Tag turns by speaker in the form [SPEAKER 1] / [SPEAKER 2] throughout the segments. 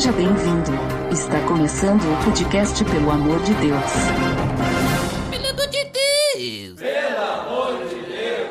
[SPEAKER 1] Seja bem-vindo. Está começando o podcast Pelo Amor de Deus.
[SPEAKER 2] Pelo amor de Deus!
[SPEAKER 3] Pelo amor de Deus!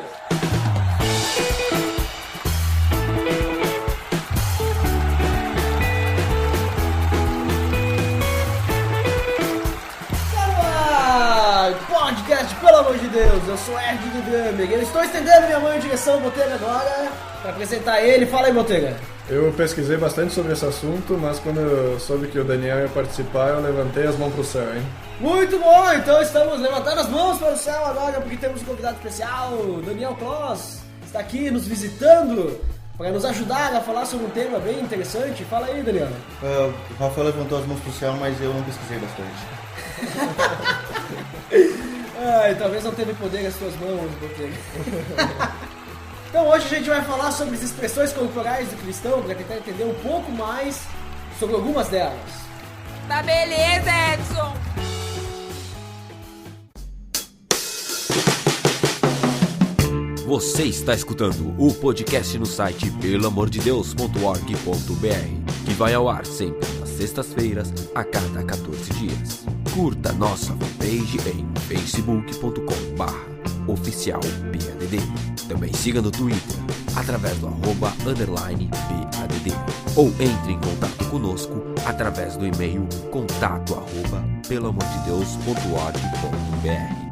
[SPEAKER 4] Podcast, pelo amor de Deus, eu sou Erd do Drummer. Eu estou estendendo minha mão em direção ao Botega agora para apresentar ele. Fala aí, Botega.
[SPEAKER 5] Eu pesquisei bastante sobre esse assunto, mas quando eu soube que o Daniel ia participar, eu levantei as mãos pro céu, hein?
[SPEAKER 4] Muito bom, então estamos levantando as mãos para o céu agora porque temos um convidado especial. Daniel Kloss está aqui nos visitando para nos ajudar a falar sobre um tema bem interessante. Fala aí, Daniel.
[SPEAKER 6] O Rafael levantou as mãos pro céu, mas eu não pesquisei bastante.
[SPEAKER 4] Ai, talvez não teve poder nas suas mãos, Botega. Então hoje a gente vai falar sobre as expressões corporais do cristão para tentar entender um pouco mais sobre algumas delas.
[SPEAKER 2] Tá beleza, Edson!
[SPEAKER 7] Você está escutando o podcast no site pelamordedeus.org.br, que vai ao ar sempre nas sextas-feiras, a cada 14 dias. Curta nossa fanpage em facebook.com/oficialpadd. Também siga no Twitter, através do @_PADD. Ou entre em contato conosco através do e-mail contato@pelamordedeus.org.br.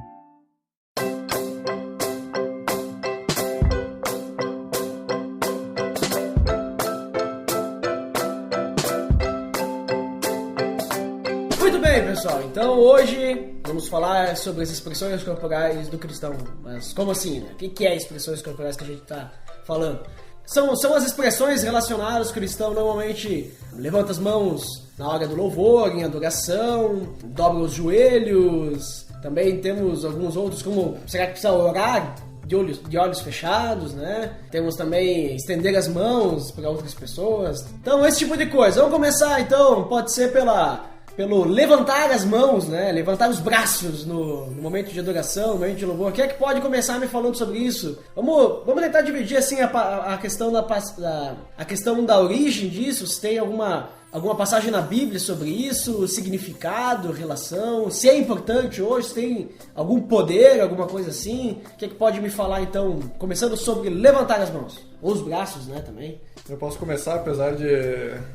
[SPEAKER 4] Muito bem, pessoal, então hoje vamos falar sobre as expressões corporais do cristão. Mas como assim, né? O que é expressões corporais que a gente está falando? São as expressões relacionadas. O cristão normalmente levanta as mãos na hora do louvor, em adoração, dobra os joelhos. Também temos alguns outros, como será que precisa orar de olhos fechados, né? Temos também estender as mãos para outras pessoas. Então, esse tipo de coisa. Vamos começar, então, pode ser pelo levantar as mãos, né? Levantar os braços no momento de adoração, no momento de louvor. Quem é que pode começar me falando sobre isso? Vamos tentar dividir assim a questão a questão da origem disso. Se tem alguma passagem na Bíblia sobre isso, significado, relação, se é importante hoje, se tem algum poder, alguma coisa assim. O que é que pode me falar então, começando sobre levantar as mãos? Ou os braços, né, também.
[SPEAKER 5] Eu posso começar, apesar de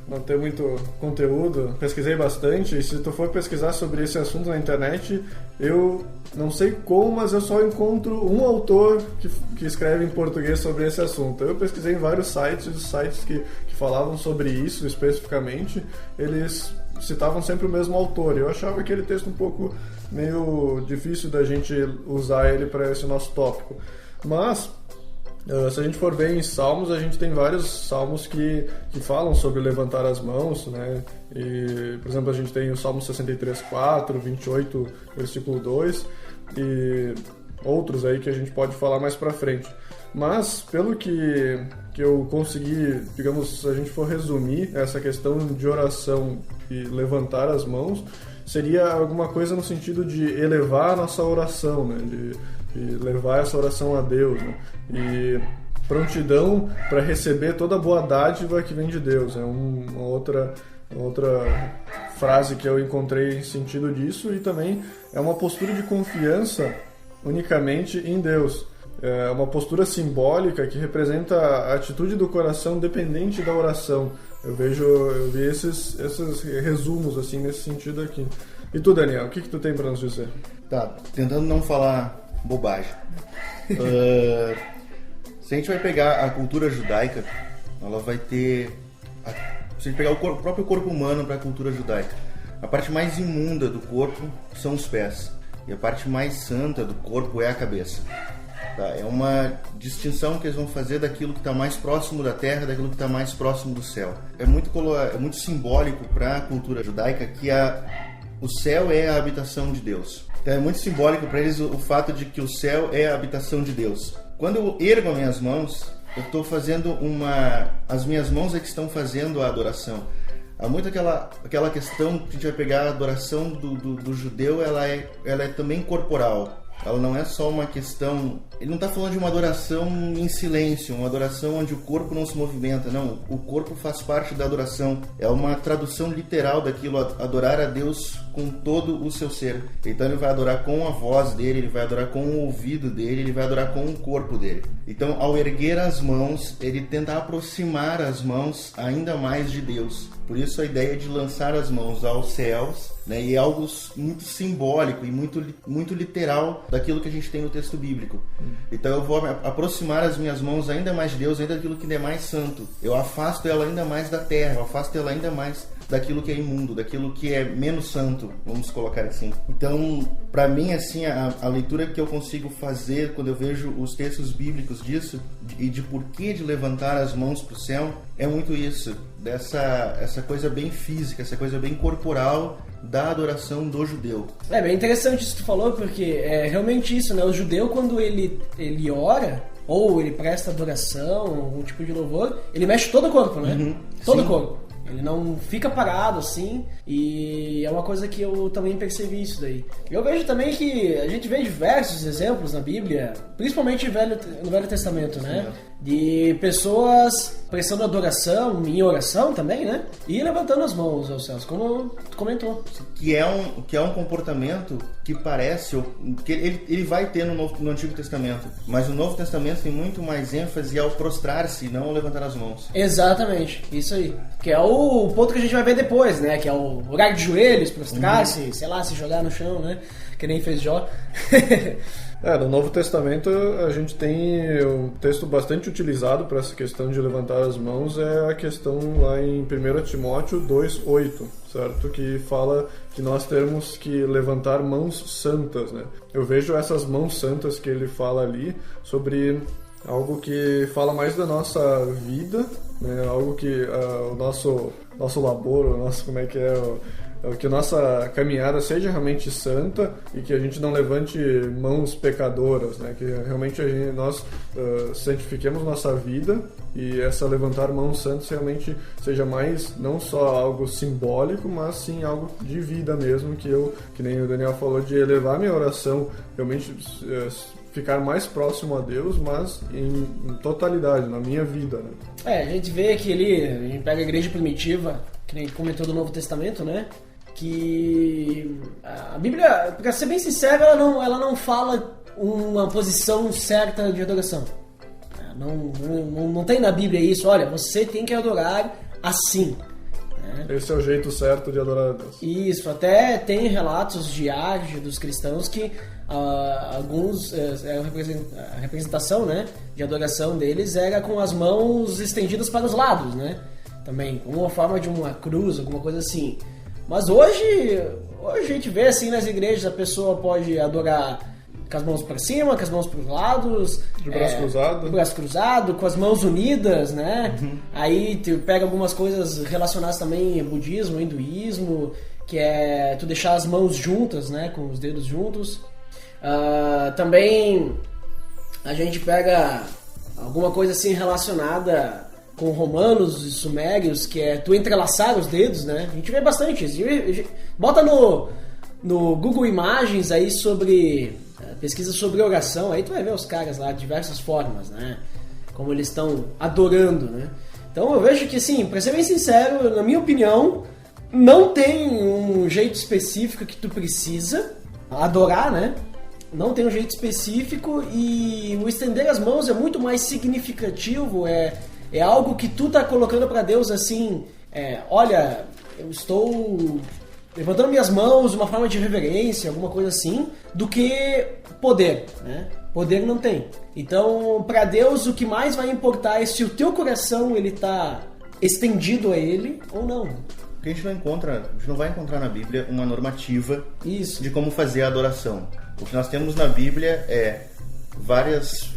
[SPEAKER 5] não ter muito conteúdo, pesquisei bastante, e se tu for pesquisar sobre esse assunto na internet, eu não sei como, mas eu só encontro um autor que escreve em português sobre esse assunto. Eu pesquisei em vários sites, os sites que falavam sobre isso especificamente, eles citavam sempre o mesmo autor. Eu achava aquele texto um pouco meio difícil da gente usar ele para esse nosso tópico. Mas se a gente for ver em Salmos, a gente tem vários salmos que falam sobre levantar as mãos, né? E, por exemplo, a gente tem o Salmo 63:4, 28, versículo 2 e outros aí que a gente pode falar mais pra frente. Mas, pelo que eu consegui, digamos, se a gente for resumir essa questão de oração e levantar as mãos, seria alguma coisa no sentido de elevar a nossa oração, né? De levar essa oração a Deus, né? E prontidão para receber toda a boa dádiva que vem de Deus. É uma outra frase que eu encontrei em sentido disso, e também é uma postura de confiança unicamente em Deus. É uma postura simbólica que representa a atitude do coração dependente da oração. Eu vi esses resumos assim nesse sentido aqui. E tu, Daniel, o que tu tem para nos dizer?
[SPEAKER 6] Tá, tentando não falar bobagem. Se a gente vai pegar a cultura judaica, ela vai ter... Se a gente pegar o próprio corpo humano para a cultura judaica, a parte mais imunda do corpo são os pés. E a parte mais santa do corpo é a cabeça. Tá? É uma distinção que eles vão fazer daquilo que está mais próximo da terra, daquilo que está mais próximo do céu. É muito simbólico para a cultura judaica que o céu é a habitação de Deus. Então é muito simbólico para eles o fato de que o céu é a habitação de Deus. Quando eu ergo as minhas mãos, eu estou fazendo as minhas mãos é que estão fazendo a adoração. Há muito aquela questão que a gente vai pegar a adoração do judeu, ela é também corporal. ela não é só uma questão... Ele não está falando de uma adoração em silêncio, uma adoração onde o corpo não se movimenta. Não, o corpo faz parte da adoração. É uma tradução literal daquilo, adorar a Deus com todo o seu ser. Então ele vai adorar com a voz dele, ele vai adorar com o ouvido dele, ele vai adorar com o corpo dele. Então, ao erguer as mãos, ele tenta aproximar as mãos ainda mais de Deus. Por isso a ideia de lançar as mãos aos céus, né, e é algo muito simbólico e muito literal daquilo que a gente tem no texto bíblico. Então eu vou aproximar as minhas mãos ainda mais de Deus, ainda daquilo que é mais santo. Eu afasto ela ainda mais da terra, eu afasto ela ainda mais daquilo que é imundo, daquilo que é menos santo, vamos colocar assim. Então, para mim, assim, a leitura que eu consigo fazer quando eu vejo os textos bíblicos disso e de porquê de levantar as mãos para o céu, é muito isso, essa coisa bem física, essa coisa bem corporal da adoração do judeu.
[SPEAKER 4] É bem interessante isso que tu falou, porque é realmente isso, né? O judeu, quando ele ora, ou ele presta adoração, algum tipo de louvor, ele mexe todo o corpo, né? Todo o corpo. Ele não fica parado assim, e é uma coisa que eu também percebi isso daí. Eu vejo também que a gente vê diversos exemplos na Bíblia, principalmente no Velho Testamento, né? De pessoas prestando adoração, em oração também, né? E levantando as mãos aos céus, como tu comentou.
[SPEAKER 6] Que é um comportamento que parece, que ele vai ter no Antigo Testamento, mas no Novo Testamento tem muito mais ênfase ao prostrar-se e não ao levantar as mãos.
[SPEAKER 4] Exatamente, isso aí. Que é o ponto que a gente vai ver depois, né? Que é o lugar de joelhos, prostrar-se, sei lá, se jogar no chão, né? Que nem fez Jó.
[SPEAKER 5] No Novo Testamento a gente tem um texto bastante utilizado para essa questão de levantar as mãos, é a questão lá em 1 Timóteo 2:8, certo? Que fala que nós temos que levantar mãos santas, né? Eu vejo essas mãos santas que ele fala ali sobre algo que fala mais da nossa vida, né? Algo que o nosso labor, o nosso, como é que é... que a nossa caminhada seja realmente santa e que a gente não levante mãos pecadoras, né? Que realmente nós santifiquemos nossa vida e essa levantar mãos santas realmente seja mais não só algo simbólico, mas sim algo de vida mesmo, que nem o Daniel falou, de elevar minha oração, realmente ficar mais próximo a Deus, mas em totalidade, na minha vida, né?
[SPEAKER 4] A gente vê que a gente pega a igreja primitiva, que nem comentou do Novo Testamento, né? Que a Bíblia, para ser bem sincero, ela não fala uma posição certa de adoração. Não tem na Bíblia isso, olha, você tem que adorar assim.
[SPEAKER 5] Esse é o jeito certo de adorar a Deus.
[SPEAKER 4] Isso, até tem relatos de arte dos cristãos que alguns, a representação, né, de adoração deles era com as mãos estendidas para os lados, né? Também, como uma forma de uma cruz, alguma coisa assim. Mas hoje a gente vê assim nas igrejas, a pessoa pode adorar com as mãos para cima, com as mãos para os lados,
[SPEAKER 5] de braço cruzado.
[SPEAKER 4] De braço cruzado, com as mãos unidas, né? Aí tu pega algumas coisas relacionadas também ao budismo, ao hinduísmo, que é tu deixar as mãos juntas, né? Com os dedos juntos. Também a gente pega alguma coisa assim relacionada com romanos e sumérios, que é tu entrelaçar os dedos, né? A gente vê bastante isso. Bota no Google Imagens aí sobre pesquisa sobre oração, aí tu vai ver os caras lá de diversas formas, né? Como eles estão adorando, né? Então eu vejo que, assim, pra ser bem sincero, na minha opinião, não tem um jeito específico que tu precisa adorar, né? Não tem um jeito específico, e o estender as mãos é muito mais significativo, é algo que tu tá colocando pra Deus assim, olha, eu estou levantando minhas mãos de uma forma de reverência, alguma coisa assim, do que poder, né? Poder não tem. Então, pra Deus, o que mais vai importar é se o teu coração ele tá estendido a Ele ou não.
[SPEAKER 6] Porque a gente não vai encontrar na Bíblia uma normativa de como fazer a adoração. O que nós temos na Bíblia é várias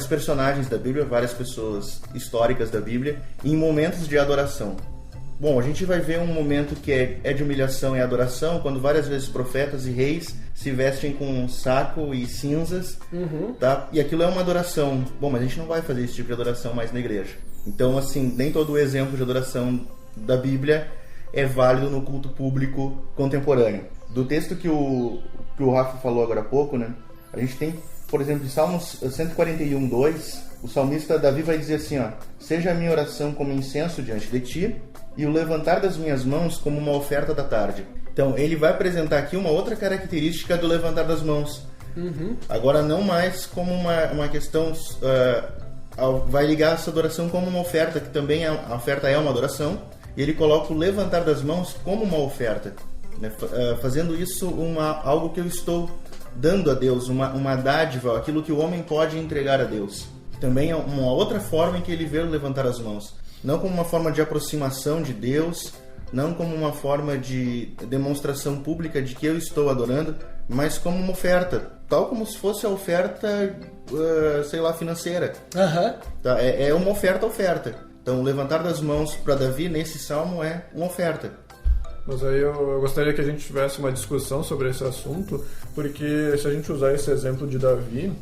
[SPEAKER 6] personagens da Bíblia, várias pessoas históricas da Bíblia, em momentos de adoração. Bom, a gente vai ver um momento que é de humilhação e adoração, quando várias vezes profetas e reis se vestem com saco e cinzas, tá? E aquilo é uma adoração. Bom, mas a gente não vai fazer esse tipo de adoração mais na igreja. Então, assim, nem todo o exemplo de adoração da Bíblia é válido no culto público contemporâneo. Do texto que o que o Rafa falou agora há pouco, né? A gente tem, por exemplo, em Salmos 141, 2, o salmista Davi vai dizer assim, ó: seja a minha oração como incenso diante de ti, e o levantar das minhas mãos como uma oferta da tarde. Então, ele vai apresentar aqui uma outra característica do levantar das mãos. Agora, não mais como uma questão... vai ligar essa adoração como uma oferta, que também a oferta é uma adoração, e ele coloca o levantar das mãos como uma oferta, né? Fazendo isso algo que eu estou dando a Deus, uma dádiva, aquilo que o homem pode entregar a Deus. Também é uma outra forma em que ele vê o levantar as mãos. Não como uma forma de aproximação de Deus, não como uma forma de demonstração pública de que eu estou adorando, mas como uma oferta, tal como se fosse a oferta, financeira. Tá? É uma oferta. Então, o levantar das mãos para Davi nesse salmo é uma oferta.
[SPEAKER 5] Mas aí eu gostaria que a gente tivesse uma discussão sobre esse assunto, porque se a gente usar esse exemplo de Davi,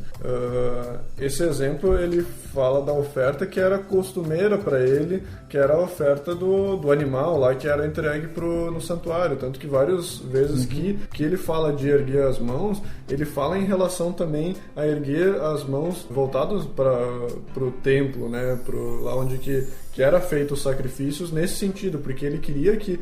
[SPEAKER 5] esse exemplo ele fala da oferta que era costumeira para ele, que era a oferta do animal lá que era entregue no santuário, tanto que várias vezes que ele fala de erguer as mãos, ele fala em relação também a erguer as mãos voltadas para o templo, né, lá onde que era feito os sacrifícios, nesse sentido, porque ele queria que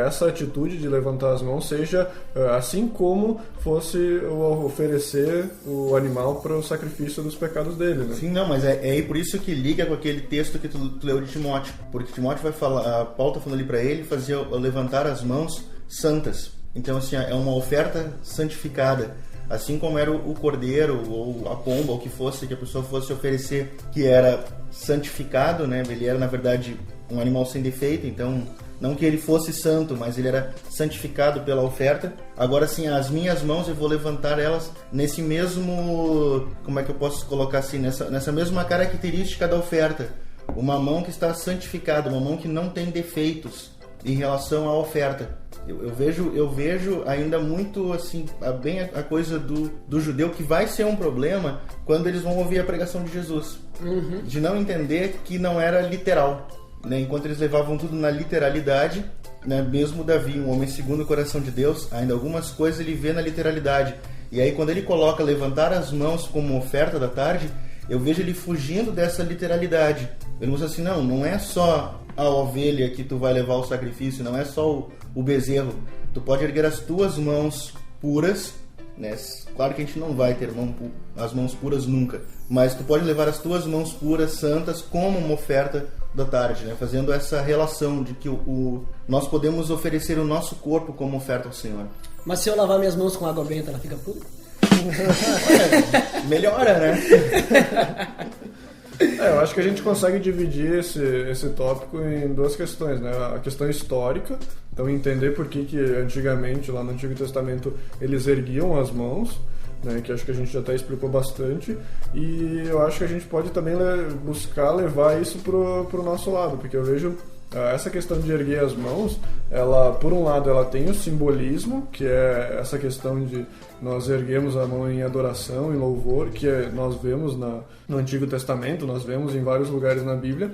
[SPEAKER 5] essa atitude de levantar as mãos seja assim como fosse oferecer o animal para o sacrifício dos pecados dele, né?
[SPEAKER 6] Sim, não, mas é por isso que liga com aquele texto que tu leu de Timóteo, porque Timóteo vai falar, Paulo está falando ali para ele fazer levantar as mãos santas. Então, assim, é uma oferta santificada, assim como era o cordeiro ou a pomba, ou o que fosse, que a pessoa fosse oferecer, que era santificado, né? Ele era, na verdade, um animal sem defeito, então não que ele fosse santo, mas ele era santificado pela oferta. Agora sim, as minhas mãos eu vou levantar elas nesse mesmo, como é que eu posso colocar assim, nessa mesma característica da oferta. Uma mão que está santificada, uma mão que não tem defeitos em relação à oferta. Eu vejo ainda muito assim, bem a coisa do judeu, que vai ser um problema quando eles vão ouvir a pregação de Jesus. De não entender que não era literal, né? Enquanto eles levavam tudo na literalidade, né? Mesmo Davi, um homem segundo o coração de Deus, ainda algumas coisas ele vê na literalidade. E aí quando ele coloca levantar as mãos como oferta da tarde, eu vejo ele fugindo dessa literalidade. Ele diz assim, não é só a ovelha que tu vai levar ao sacrifício, não é só o bezerro. Tu pode erguer as tuas mãos puras, né? Claro que a gente não vai ter as mãos puras nunca, mas tu pode levar as tuas mãos puras, santas, como uma oferta da tarde, né? Fazendo essa relação de que nós podemos oferecer o nosso corpo como oferta ao Senhor.
[SPEAKER 4] Mas se eu lavar minhas mãos com água benta, ela fica pura?
[SPEAKER 6] Melhora, né?
[SPEAKER 5] Eu acho que a gente consegue dividir esse tópico em duas questões, né? A questão histórica, então entender por que antigamente, lá no Antigo Testamento, eles erguiam as mãos, né? Que acho que a gente já até explicou bastante, e eu acho que a gente pode também buscar levar isso pro nosso lado, porque eu vejo essa questão de erguer as mãos, ela, por um lado, ela tem o simbolismo, que é essa questão de nós erguemos a mão em adoração, em louvor, que nós vemos no Antigo Testamento, nós vemos em vários lugares na Bíblia,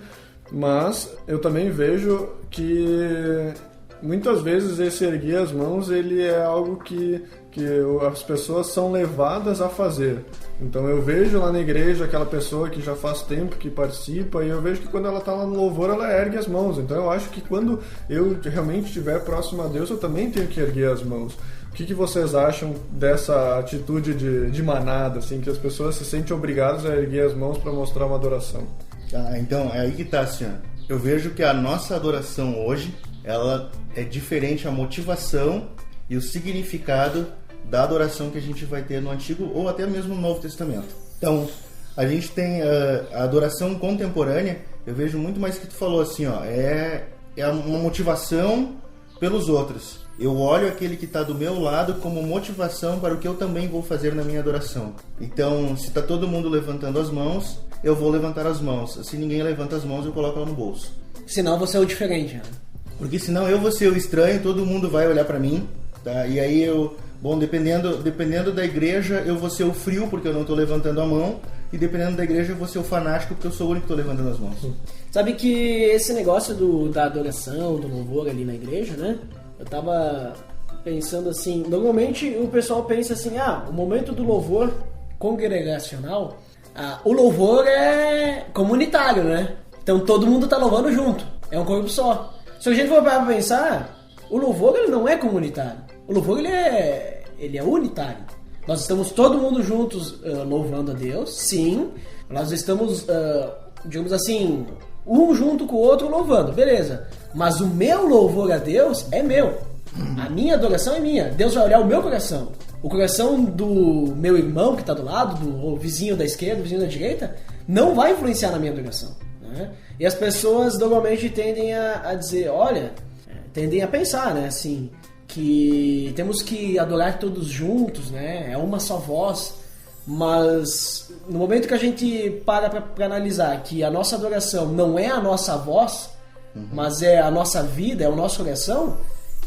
[SPEAKER 5] mas eu também vejo que muitas vezes esse erguer as mãos, ele é algo que as pessoas são levadas a fazer. Então eu vejo lá na igreja aquela pessoa que já faz tempo que participa, e eu vejo que quando ela está lá no louvor, ela ergue as mãos. Então eu acho que quando eu realmente estiver próximo a Deus, eu também tenho que erguer as mãos. O que vocês acham dessa atitude de manada, assim, que as pessoas se sentem obrigadas a erguer as mãos para mostrar uma adoração?
[SPEAKER 6] Então, é aí que está, assim, eu vejo que a nossa adoração hoje, ela é diferente, a motivação e o significado da adoração que a gente vai ter no Antigo ou até mesmo no Novo Testamento. Então, a gente tem a adoração contemporânea, eu vejo muito mais que tu falou, assim, é uma motivação pelos outros. Eu olho aquele que está do meu lado como motivação para o que eu também vou fazer na minha adoração. Então, se está todo mundo levantando as mãos, eu vou levantar as mãos. Se ninguém levanta as mãos, eu coloco ela no bolso.
[SPEAKER 4] Senão você é o diferente, né?
[SPEAKER 6] Porque senão eu vou ser o estranho, todo mundo vai olhar para mim, tá? E aí dependendo da igreja, eu vou ser o frio porque eu não estou levantando a mão, e dependendo da igreja, eu vou ser o fanático porque eu sou o único que estou levantando as mãos.
[SPEAKER 4] Sabe que esse negócio da adoração, do louvor ali na igreja, né? Eu tava pensando assim, normalmente o pessoal pensa assim, o momento do louvor congregacional, o louvor é comunitário, né? Então todo mundo tá louvando junto, é um corpo só. Se a gente for parar pra pensar, o louvor ele não é comunitário, o louvor ele é unitário. Nós estamos todo mundo juntos louvando a Deus, sim, nós estamos, digamos assim, um junto com o outro louvando, beleza. Mas o meu louvor a Deus é meu. A minha adoração é minha. Deus vai olhar o meu coração. O coração do meu irmão que está do lado, do vizinho da esquerda, do vizinho da direita, não vai influenciar na minha adoração, né? E as pessoas normalmente tendem a dizer, tendem a pensar, né, assim, que temos que adorar todos juntos, né? É uma só voz. Mas no momento que a gente para analisar que a nossa adoração não é a nossa voz, mas é a nossa vida, é o nosso coração,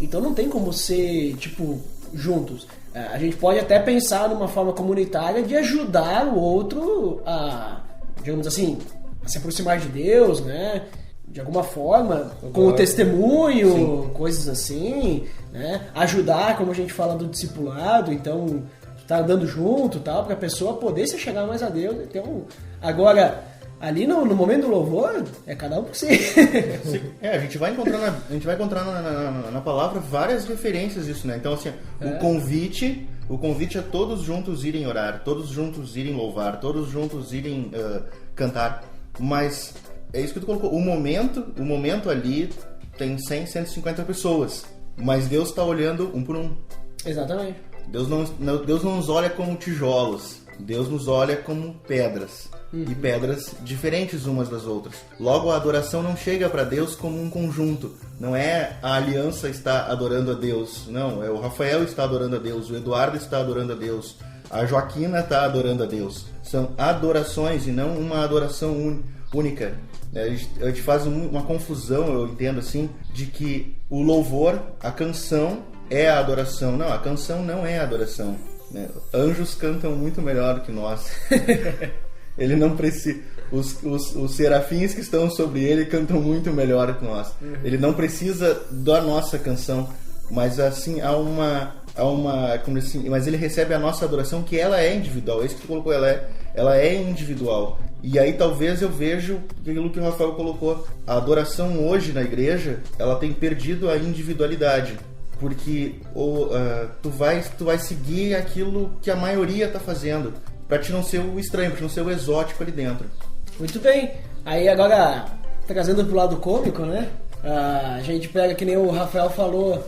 [SPEAKER 4] então não tem como ser, tipo, juntos. A gente pode até pensar numa forma comunitária de ajudar o outro a, digamos assim, a se aproximar de Deus, né? De alguma forma, com o testemunho, sim, coisas assim, né? Ajudar, como a gente fala do discipulado, então tá andando junto, tal, para a pessoa poder se chegar mais a Deus. Então, agora, ali no momento do louvor, é cada um por si.
[SPEAKER 6] Sim. A gente vai encontrar na palavra várias referências disso, né? Então, assim, o convite a todos juntos irem orar, todos juntos irem louvar, todos juntos irem cantar. Mas é isso que tu colocou. O momento ali tem 100, 150 pessoas, mas Deus está olhando um por um.
[SPEAKER 4] Exatamente.
[SPEAKER 6] Deus não nos olha como tijolos, Deus nos olha como pedras, e pedras diferentes umas das outras. Logo, a adoração não chega para Deus como um conjunto, não é a aliança está adorando a Deus, não, é o Rafael está adorando a Deus, o Eduardo está adorando a Deus, a Joaquina está adorando a Deus. São adorações e não uma adoração única. A gente faz uma confusão, eu entendo assim, de que o louvor, a canção, é a adoração. Não, a canção não é a adoração, né? Anjos cantam muito melhor que nós. Ele não precisa. Os serafins que estão sobre ele cantam muito melhor que nós. Ele não precisa da nossa canção, mas assim há uma como assim, mas ele recebe a nossa adoração, que ela é individual. É isso que tu colocou, ela é individual. E aí talvez eu vejo aquilo que o Rafael colocou. A adoração hoje na igreja, ela tem perdido a individualidade. Porque tu vai seguir aquilo que a maioria está fazendo, para te não ser o estranho, para te não ser o exótico ali dentro.
[SPEAKER 4] Muito bem. Aí agora, trazendo pro lado cômico, né? A gente pega, que nem o Rafael falou,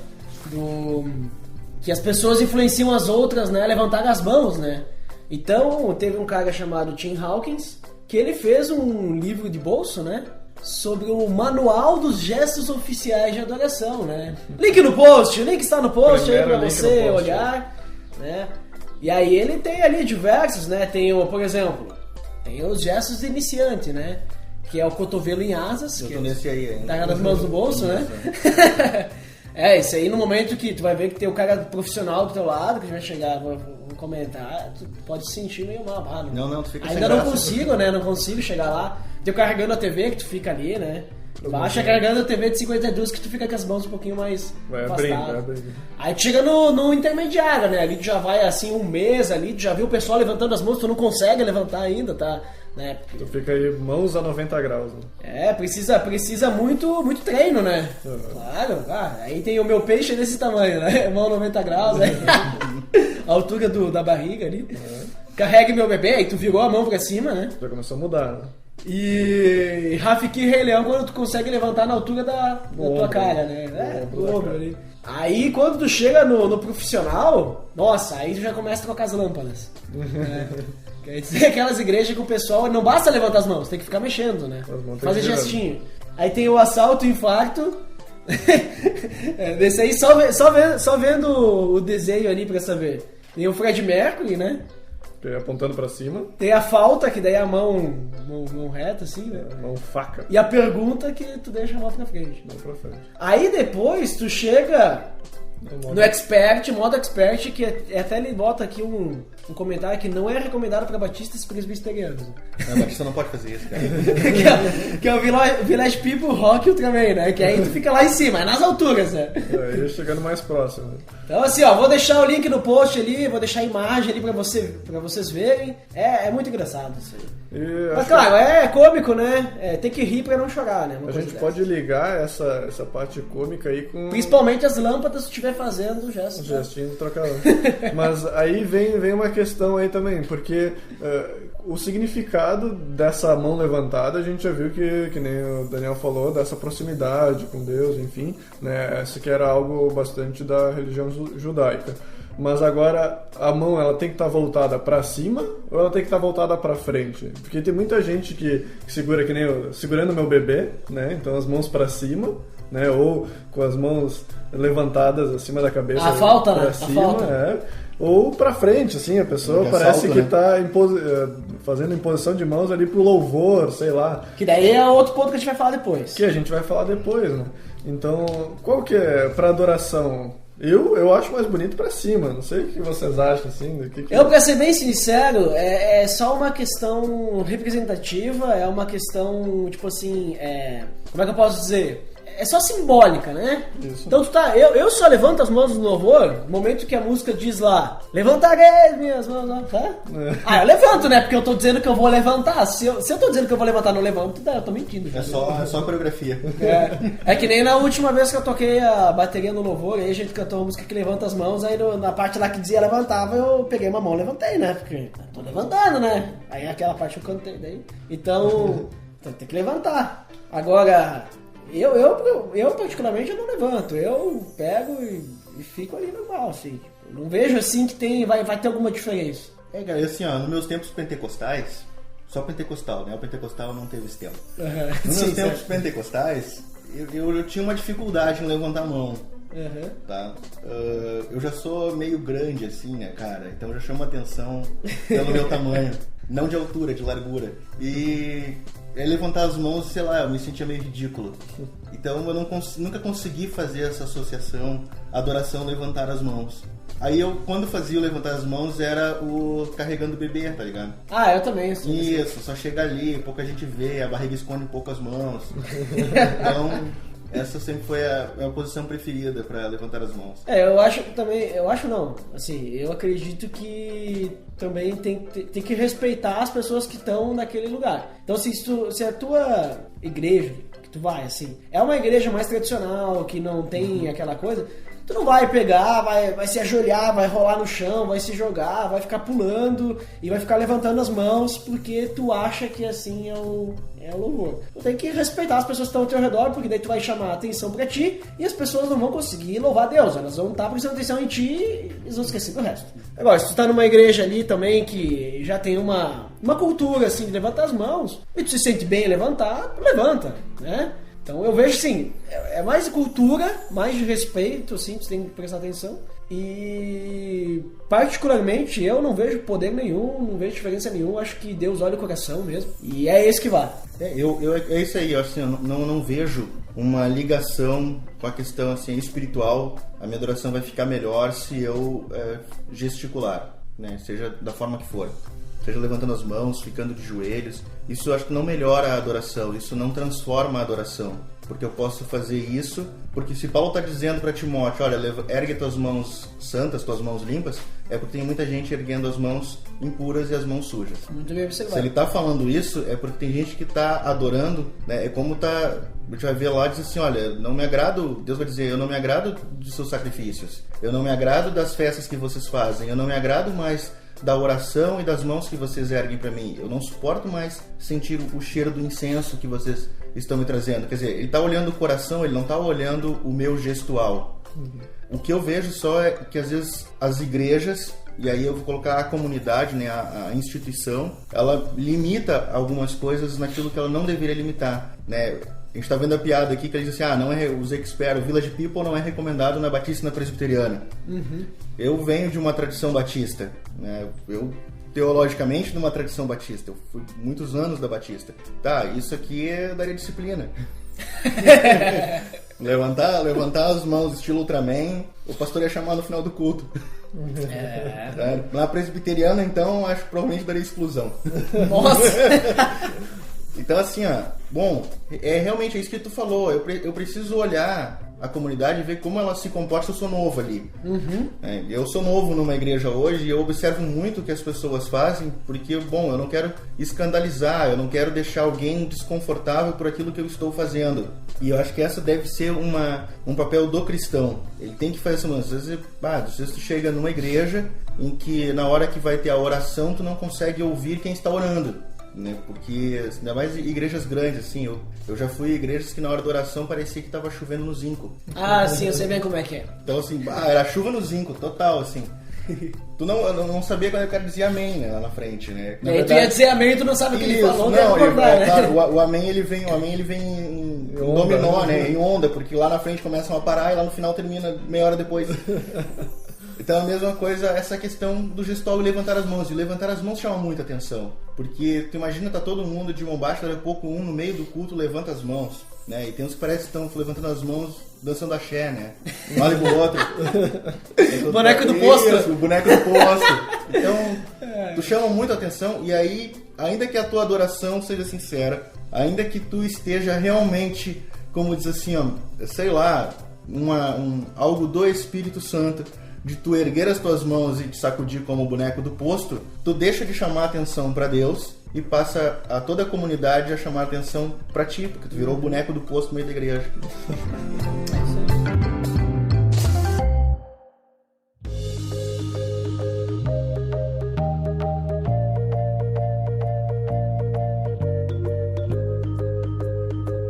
[SPEAKER 4] que as pessoas influenciam as outras, né, a levantar as mãos, né? Então, teve um cara chamado Tim Hawkins, que ele fez um livro de bolso, né? Sobre o manual dos gestos oficiais de adoração, né? Link no post, o link está no post aí pra você olhar, né? E aí ele tem ali diversos, né? Tem, por exemplo, tem os gestos de iniciante, né? Que é o cotovelo em asas.
[SPEAKER 6] Eu tô nesse aí ainda.
[SPEAKER 4] Tá nas mãos do bolso, né? Isso aí no momento que tu vai ver que tem o cara profissional do teu lado, que vai chegar, vou comentar, tu pode se sentir meio mal.
[SPEAKER 6] Não, tu fica
[SPEAKER 4] ainda
[SPEAKER 6] sem
[SPEAKER 4] não
[SPEAKER 6] graça.
[SPEAKER 4] Consigo, né? Não consigo chegar lá. Tem o carregando a TV que tu fica ali, né? Baixa carregando a TV de 52 que tu fica com as mãos um pouquinho mais afastadas. Aí tu chega no intermediário, né? Ali tu já vai assim um mês ali, tu já viu o pessoal levantando as mãos, tu não consegue levantar ainda, tá? Né?
[SPEAKER 5] Tu fica aí mãos a 90 graus. Né?
[SPEAKER 4] Precisa muito treino, né? Claro. Aí tem o meu peixe desse tamanho, né? Mão 90 graus, né? A altura da barriga ali. Carregue meu bebê, aí tu virou a mão pra cima, né?
[SPEAKER 5] Já começou a mudar, né?
[SPEAKER 4] E Rafiki e Rei Leão, quando tu consegue levantar na altura da tua cara, né? Do ombro ali. Aí quando tu chega no profissional, nossa, aí tu já começa a trocar as lâmpadas. Quer dizer, aquelas igrejas que o pessoal não basta levantar as mãos, tem que ficar mexendo, né? Fazer gestinho. Aí tem o assalto e o infarto. Desse aí só vendo o desenho ali pra saber. Tem o Fred Mercury, né?
[SPEAKER 5] Apontando pra cima.
[SPEAKER 4] Tem a falta, que daí é a mão reta, assim, né?
[SPEAKER 5] Mão faca.
[SPEAKER 4] E a pergunta que tu deixa a mão pra frente.
[SPEAKER 5] Mão pra frente.
[SPEAKER 4] Aí depois tu chega No Expert, modo Expert, que até ele bota aqui um comentário que não é recomendado para batistas presbiterianos.
[SPEAKER 6] A Batista não pode fazer isso, cara.
[SPEAKER 4] que é o Village People Rock também, né? Que aí tu fica lá em cima, nas alturas, né?
[SPEAKER 5] Aí chegando mais próximo.
[SPEAKER 4] Então assim, ó, vou deixar o link no post ali, vou deixar a imagem ali pra vocês verem. É muito engraçado isso aí. Mas claro, é cômico, né? Tem que rir pra não chorar, né?
[SPEAKER 5] A gente pode ligar essa parte cômica aí com...
[SPEAKER 4] Principalmente as lâmpadas se estiver fazendo o gesto.
[SPEAKER 5] O gestinho do trocador. Mas aí vem uma questão aí também, porque o significado dessa mão levantada, a gente já viu que nem o Daniel falou, dessa proximidade com Deus, enfim, né? Essa que era algo bastante da religião judaica. Mas agora a mão ela tem que estar voltada para cima ou ela tem que estar voltada para frente? Porque tem muita gente que segura que nem eu, segurando meu bebê, né? Então as mãos para cima, né? Ou com as mãos levantadas acima da cabeça.
[SPEAKER 4] Falta,
[SPEAKER 5] pra
[SPEAKER 4] né?
[SPEAKER 5] cima, ou para frente, assim, a pessoa parece
[SPEAKER 6] salto,
[SPEAKER 5] que
[SPEAKER 6] né?
[SPEAKER 5] tá fazendo imposição de mãos ali pro louvor, sei lá.
[SPEAKER 4] Que daí é outro ponto que a gente vai falar depois.
[SPEAKER 5] Que a gente vai falar depois, né? Então, qual que é pra adoração? Eu acho mais bonito pra cima, não sei o que vocês acham, assim, do que...
[SPEAKER 4] Eu, pra ser bem sincero, é só uma questão representativa, é uma questão, tipo assim, como é que eu posso dizer? É só simbólica, né?
[SPEAKER 5] Isso.
[SPEAKER 4] Então eu só levanto as mãos no louvor no momento que a música diz lá, levantarei minhas mãos, tá? Eu levanto, né? Porque eu tô dizendo que eu vou levantar. Se eu tô dizendo que eu vou levantar e não levanto, eu tô mentindo.
[SPEAKER 6] É só a coreografia.
[SPEAKER 4] É que nem na última vez que eu toquei a bateria no louvor, aí a gente cantou uma música que levanta as mãos, aí na parte lá que dizia levantava, eu peguei uma mão e levantei, né? Porque eu tô levantando, né? Aí aquela parte eu cantei daí. Então tem que levantar. Agora... Eu particularmente eu não levanto, eu pego e fico ali normal, assim. Eu não vejo assim que vai ter alguma diferença.
[SPEAKER 6] Cara, assim, ó, nos meus tempos pentecostais, só pentecostal, né? O pentecostal não teve esse tempo. Nos meus tempos pentecostais, eu tinha uma dificuldade em levantar a mão. Tá? Eu já sou meio grande assim, né, cara? Então já chama atenção pelo meu tamanho, não de altura, de largura. E levantar as mãos, sei lá, eu me sentia meio ridículo. Então eu nunca consegui fazer essa associação, adoração, levantar as mãos. Aí quando fazia o levantar as mãos, era o carregando o bebê, tá ligado?
[SPEAKER 4] Eu também, assim.
[SPEAKER 6] Isso, só chega ali, pouca gente vê, a barriga esconde um pouco as mãos. Então... essa sempre foi a posição preferida para levantar as mãos. Eu acredito que também tem que respeitar as pessoas que estão naquele lugar. Então se a tua igreja, que tu vai, assim, é uma igreja mais tradicional, que não tem aquela coisa, tu não vai pegar, vai se ajoelhar, vai rolar no chão, vai se jogar, vai ficar pulando e vai ficar levantando as mãos porque tu acha que assim é o louvor. Tu tem que respeitar as pessoas que estão ao teu redor, porque daí tu vai chamar a atenção pra ti e as pessoas não vão conseguir louvar Deus, elas vão estar prestando atenção em ti e eles vão esquecer do resto. Agora, se tu tá numa igreja ali também que já tem uma cultura assim de levantar as mãos e tu se sente bem em levantar, tu levanta, né? Então eu vejo assim, é mais de cultura, mais de respeito, assim, você tem que prestar atenção. E particularmente eu não vejo poder nenhum, não vejo diferença nenhuma, acho que Deus olha o coração mesmo. E é esse que vale. É isso aí, assim, eu não vejo uma ligação com a questão assim, espiritual. A minha adoração vai ficar melhor se eu gesticular, né? Seja da forma que for. Seja levantando as mãos, ficando de joelhos. Isso eu acho que não melhora a adoração, isso não transforma a adoração. Porque eu posso fazer isso, porque se Paulo está dizendo para Timóteo, olha, ergue tuas mãos santas, tuas mãos limpas, é porque tem muita gente erguendo as mãos impuras e as mãos sujas.
[SPEAKER 4] Muito bem observado.
[SPEAKER 6] Se ele está falando isso, é porque tem gente que está adorando, né? É como a gente vai ver lá e diz assim, olha, não me agrado, Deus vai dizer, eu não me agrado dos seus sacrifícios, eu não me agrado das festas que vocês fazem, eu não me agrado mais da oração e das mãos que vocês erguem para mim. Eu não suporto mais sentir o cheiro do incenso que vocês estão me trazendo. Quer dizer, ele está olhando o coração, ele não está olhando o meu gestual. O que eu vejo só é que às vezes as igrejas, e aí eu vou colocar a comunidade, né, a instituição, ela limita algumas coisas naquilo que ela não deveria limitar, né? A gente está vendo a piada aqui que ele diz assim, não é, os experts, o Village People não é recomendado na Batista e na Presbiteriana. Eu venho de uma tradição batista, né? Eu teologicamente numa tradição batista, eu fui muitos anos da Batista. Tá, isso aqui daria disciplina. levantar as mãos estilo Ultraman, o pastor ia chamar no final do culto. Na presbiteriana, então, acho que provavelmente daria exclusão.
[SPEAKER 4] Nossa!
[SPEAKER 6] Então, assim, bom, realmente isso que tu falou. Eu preciso olhar a comunidade e ver como ela se comporta. Eu sou novo ali. Eu sou novo numa igreja hoje e eu observo muito o que as pessoas fazem, porque, bom, eu não quero escandalizar, eu não quero deixar alguém desconfortável por aquilo que eu estou fazendo. E eu acho que essa deve ser um papel do cristão. Ele tem que fazer isso. Às vezes tu chega numa igreja em que na hora que vai ter a oração tu não consegue ouvir quem está orando. Né? Porque, ainda mais igrejas grandes, assim, eu já fui em igrejas que na hora da oração parecia que tava chovendo no zinco.
[SPEAKER 4] Sim, eu sei bem como é que é.
[SPEAKER 6] Então, assim, era chuva no zinco, total, assim. Tu não sabia quando eu quero dizer amém, né, lá na frente, né?
[SPEAKER 4] E aí tu ia dizer amém e tu não sabe o que ele falou.
[SPEAKER 6] Claro, o amém ele vem em dominó, né, em onda, porque lá na frente começam a parar e lá no final termina meia hora depois. Então a mesma coisa, essa questão do gestual e levantar as mãos. E levantar as mãos chama muita atenção. Porque tu imagina, tá todo mundo de mão baixa, daqui a pouco no meio do culto levanta as mãos. Né? E tem uns que parece que estão levantando as mãos dançando axé, né? Um lado pro outro.
[SPEAKER 4] Boneco do posto.
[SPEAKER 6] Isso, o boneco do posto. Então, tu chama muita atenção. E aí, ainda que a tua adoração seja sincera, ainda que tu esteja realmente, como diz assim, sei lá, algo do Espírito Santo, de tu erguer as tuas mãos e te sacudir como o boneco do posto, tu deixa de chamar a atenção para Deus e passa a toda a comunidade a chamar a atenção para ti, porque tu virou o boneco do posto no meio da igreja.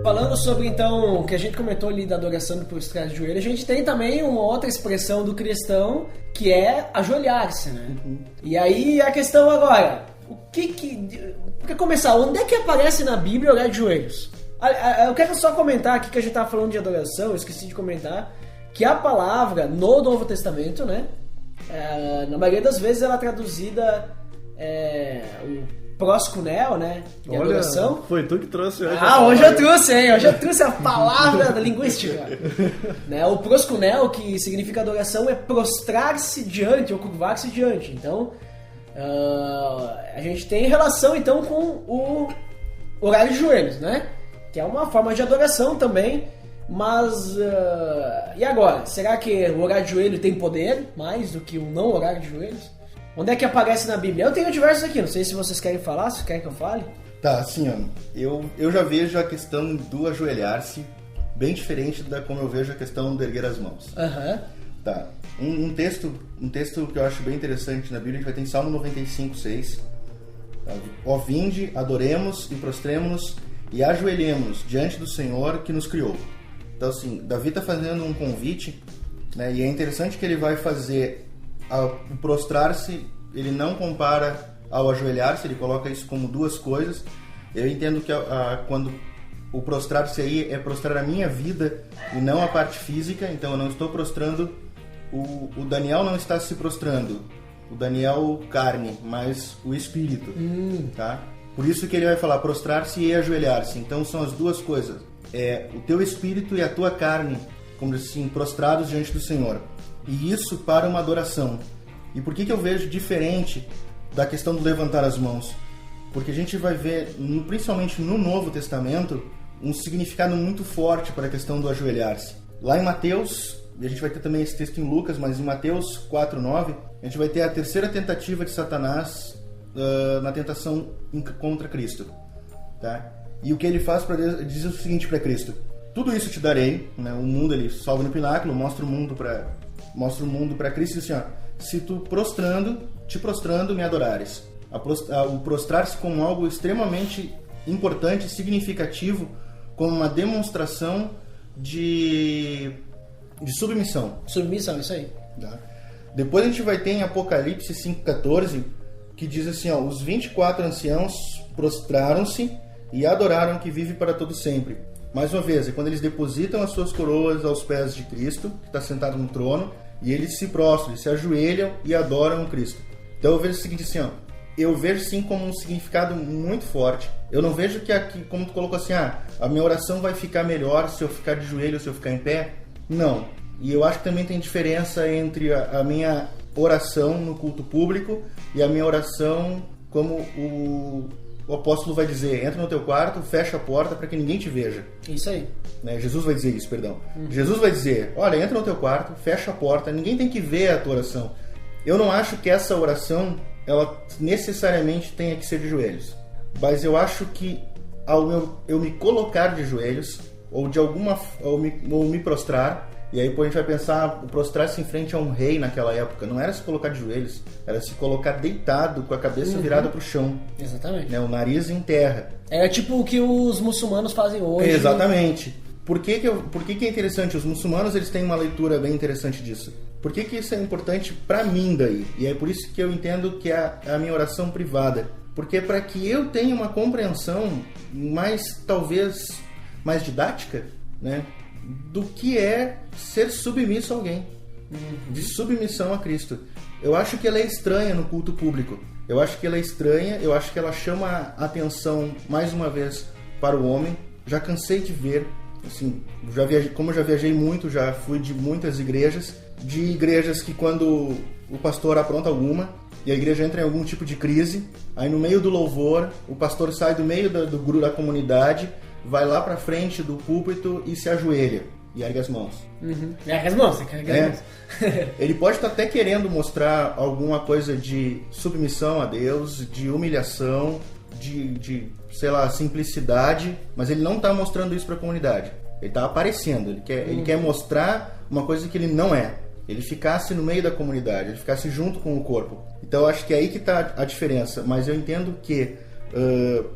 [SPEAKER 4] Falando sobre, então, o que a gente comentou ali da adoração do prostrar de joelho, a gente tem também uma outra expressão do cristão, que é ajoelhar-se, né? E aí a questão agora, para começar, onde é que aparece na Bíblia orar de joelhos? Eu quero só comentar aqui que a gente estava falando de adoração, eu esqueci de comentar, que a palavra no Novo Testamento, né? Na maioria das vezes ela é traduzida o proskuneo, né? De adoração.
[SPEAKER 5] Foi tu que trouxe hoje.
[SPEAKER 4] Hoje eu trouxe, hein? Hoje eu trouxe a palavra da linguística. Né? O proskuneo, que significa adoração, é prostrar-se diante, ou curvar-se diante. Então, a gente tem relação, então, com o orar de joelhos, né? Que é uma forma de adoração também. Mas, e agora? Será que o orar de joelho tem poder mais do que o não orar de joelhos? Onde é que aparece na Bíblia? Eu tenho diversos aqui, não sei se vocês querem falar, se querem que eu fale.
[SPEAKER 6] Tá, assim, eu já vejo a questão do ajoelhar-se bem diferente da como eu vejo a questão de erguer as mãos. Tá, um texto que eu acho bem interessante na Bíblia, a gente vai ter em Salmo 95:6. Tá? Ó, vinde, adoremos e prostremo-nos e ajoelhemos diante do Senhor que nos criou. Então, assim, Davi está fazendo um convite, né, e é interessante que ele vai fazer o prostrar-se, ele não compara ao ajoelhar-se, ele coloca isso como duas coisas. Eu entendo que quando o prostrar-se aí é prostrar a minha vida e não a parte física, então eu não estou prostrando, o Daniel não está se prostrando, o Daniel carne, mas o espírito, tá? Por isso que ele vai falar prostrar-se e ajoelhar-se, então são as duas coisas, o teu espírito e a tua carne, como assim, prostrados diante do Senhor. E isso para uma adoração. E por que eu vejo diferente da questão do levantar as mãos? Porque a gente vai ver, principalmente no Novo Testamento, um significado muito forte para a questão do ajoelhar-se. Lá em Mateus, e a gente vai ter também esse texto em Lucas, mas em Mateus 4:9, a gente vai ter a terceira tentativa de Satanás na tentação contra Cristo. Tá? E o que ele faz para Deus, diz o seguinte para Cristo: tudo isso te darei, né? O mundo ele salva no pináculo, mostra o mundo para Cristo e diz assim, se tu te prostrando, me adorares. O prostrar-se como algo extremamente importante, significativo, como uma demonstração de submissão.
[SPEAKER 4] Submissão, isso aí.
[SPEAKER 6] Tá? Depois a gente vai ter em Apocalipse 5:14, que diz assim, os 24 anciãos prostraram-se e adoraram que vive para todo sempre. Mais uma vez, é quando eles depositam as suas coroas aos pés de Cristo, que está sentado no trono, e eles se prostram, eles se ajoelham e adoram o Cristo. Então eu vejo o seguinte assim, eu vejo sim como um significado muito forte. Eu não vejo que aqui, como tu colocou assim, a minha oração vai ficar melhor se eu ficar de joelho ou se eu ficar em pé. Não. E eu acho que também tem diferença entre a minha oração no culto público e a minha oração como o apóstolo vai dizer, entra no teu quarto, fecha a porta para que ninguém te veja.
[SPEAKER 4] Isso aí.
[SPEAKER 6] Né? Jesus vai dizer isso, perdão. Jesus vai dizer, olha, entra no teu quarto, fecha a porta, ninguém tem que ver a tua oração. Eu não acho que essa oração, ela necessariamente tenha que ser de joelhos. Mas eu acho que ao eu me colocar de joelhos, ou de alguma ou me prostrar, e aí depois a gente vai pensar, o prostrar-se em frente a um rei naquela época, não era se colocar de joelhos, era se colocar deitado, com a cabeça virada para o chão.
[SPEAKER 4] Exatamente.
[SPEAKER 6] Né? O nariz em terra.
[SPEAKER 4] É tipo o que os muçulmanos fazem hoje.
[SPEAKER 6] Exatamente. Por que é interessante? Os muçulmanos, eles têm uma leitura bem interessante disso. Por que isso é importante para mim daí? E é por isso que eu entendo que é a minha oração privada. Porque para que eu tenha uma compreensão talvez mais didática, né, do que é ser submisso a alguém, de submissão a Cristo. Eu acho que ela é estranha no culto público. Eu acho que ela é estranha, eu acho que ela chama a atenção mais uma vez para o homem. Já cansei de ver, assim, como eu já viajei muito, já fui de muitas igrejas, que quando o pastor apronta alguma e a igreja entra em algum tipo de crise, aí no meio do louvor, o pastor sai do meio do grupo da comunidade, vai lá pra frente do púlpito e se ajoelha e ergue as mãos.
[SPEAKER 4] Ergue as mãos, ergue as mãos.
[SPEAKER 6] Ele pode estar até querendo mostrar alguma coisa de submissão a Deus, de humilhação, de sei lá, simplicidade, mas ele não está mostrando isso para a comunidade. Ele está aparecendo, ele quer mostrar uma coisa que ele não é. Ele ficasse no meio da comunidade, ele ficasse junto com o corpo. Então eu acho que é aí que está a diferença, mas eu entendo que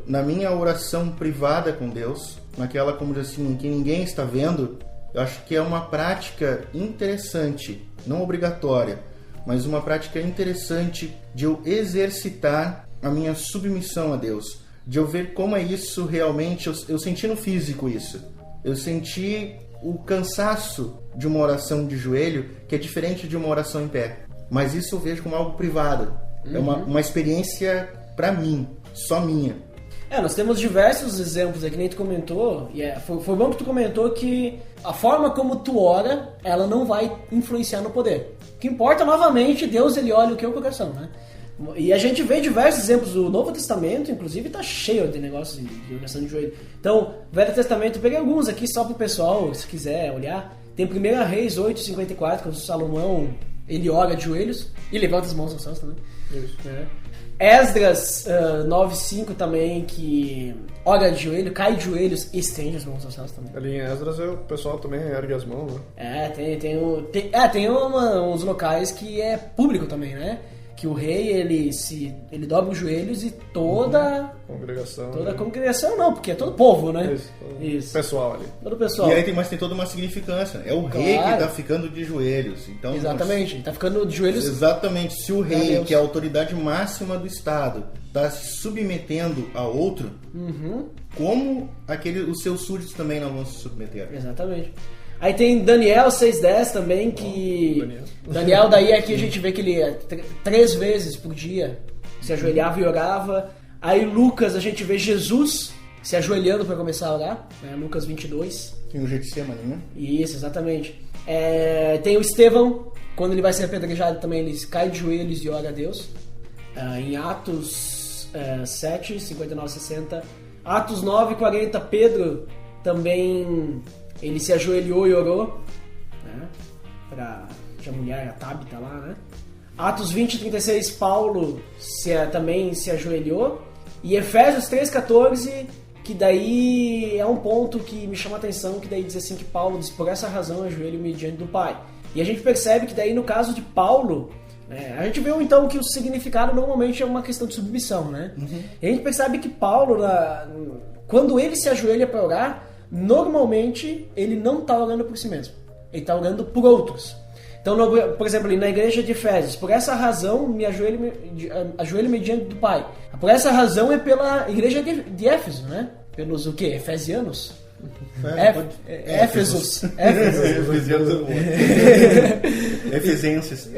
[SPEAKER 6] na minha oração privada com Deus, naquela, como diz assim, em que ninguém está vendo, eu acho que é uma prática interessante, não obrigatória, mas uma prática interessante de eu exercitar a minha submissão a Deus, de eu ver como é isso realmente. Eu senti no físico isso, eu senti o cansaço de uma oração de joelho, que é diferente de uma oração em pé, mas isso eu vejo como algo privado, é uma experiência para mim, só minha.
[SPEAKER 4] Nós temos diversos exemplos aqui, nem tu comentou, e foi bom que tu comentou que a forma como tu ora, ela não vai influenciar no poder. O que importa, novamente, Deus, ele olha o que é o coração, né? E a gente vê diversos exemplos do Novo Testamento, inclusive tá cheio de negócios de oração de joelho. Então, Velho Testamento, eu peguei alguns aqui só pro pessoal, se quiser olhar. Tem 1 Reis 8:54, quando Salomão, ele ora de joelhos e levanta as mãos aos céus também. Isso. Esdras 9:5 também, que ora de joelho, cai de joelhos e estende as mãos aos céus também.
[SPEAKER 5] Ali em Esdras o pessoal também ergue as mãos, né?
[SPEAKER 4] Tem uns locais que é público também, né? Que o rei, ele dobra os joelhos e toda a congregação não, porque é todo o povo, né?
[SPEAKER 5] Isso. Pessoal ali.
[SPEAKER 4] Todo o pessoal.
[SPEAKER 6] E aí tem toda uma significância. É o rei que está ficando de joelhos. Então,
[SPEAKER 4] exatamente, ele está ficando de joelhos.
[SPEAKER 6] Exatamente. Se o rei, que é a autoridade máxima do Estado, está se submetendo a outro, como os seus súditos também não vão se submeter?
[SPEAKER 4] Exatamente. Aí tem Daniel 6:10 também, que... Daniel daí aqui a gente vê que ele 3 vezes por dia se ajoelhava e orava. Aí Lucas a gente vê Jesus se ajoelhando para começar a orar, né? Lucas 22.
[SPEAKER 6] Tem o Getsemane, né?
[SPEAKER 4] Isso, exatamente. Tem o Estevão, quando ele vai ser apedrejado também, ele cai de joelhos e ora a Deus. Em Atos 7, 59, 60. Atos 9, 40, Pedro também... Ele se ajoelhou e orou, né? Pra a mulher, a Tabita lá, né? Atos 20, 36, Paulo também se ajoelhou. E Efésios 3,14, que daí é um ponto que me chama a atenção, que daí diz assim que Paulo diz, por essa razão ajoelho-me diante do Pai. E a gente percebe que daí no caso de Paulo, né, a gente vê então que o significado normalmente é uma questão de submissão, né? E a gente percebe que Paulo, quando ele se ajoelha para orar, normalmente ele não está orando por si mesmo, ele está orando por outros. Então, por exemplo, ali na igreja de Efésios, por essa razão me ajoelho-me diante do Pai. Por essa razão é pela igreja de Éfeso, né? Pelos o quê? Efesianos? Éfesos.
[SPEAKER 6] Efesenses.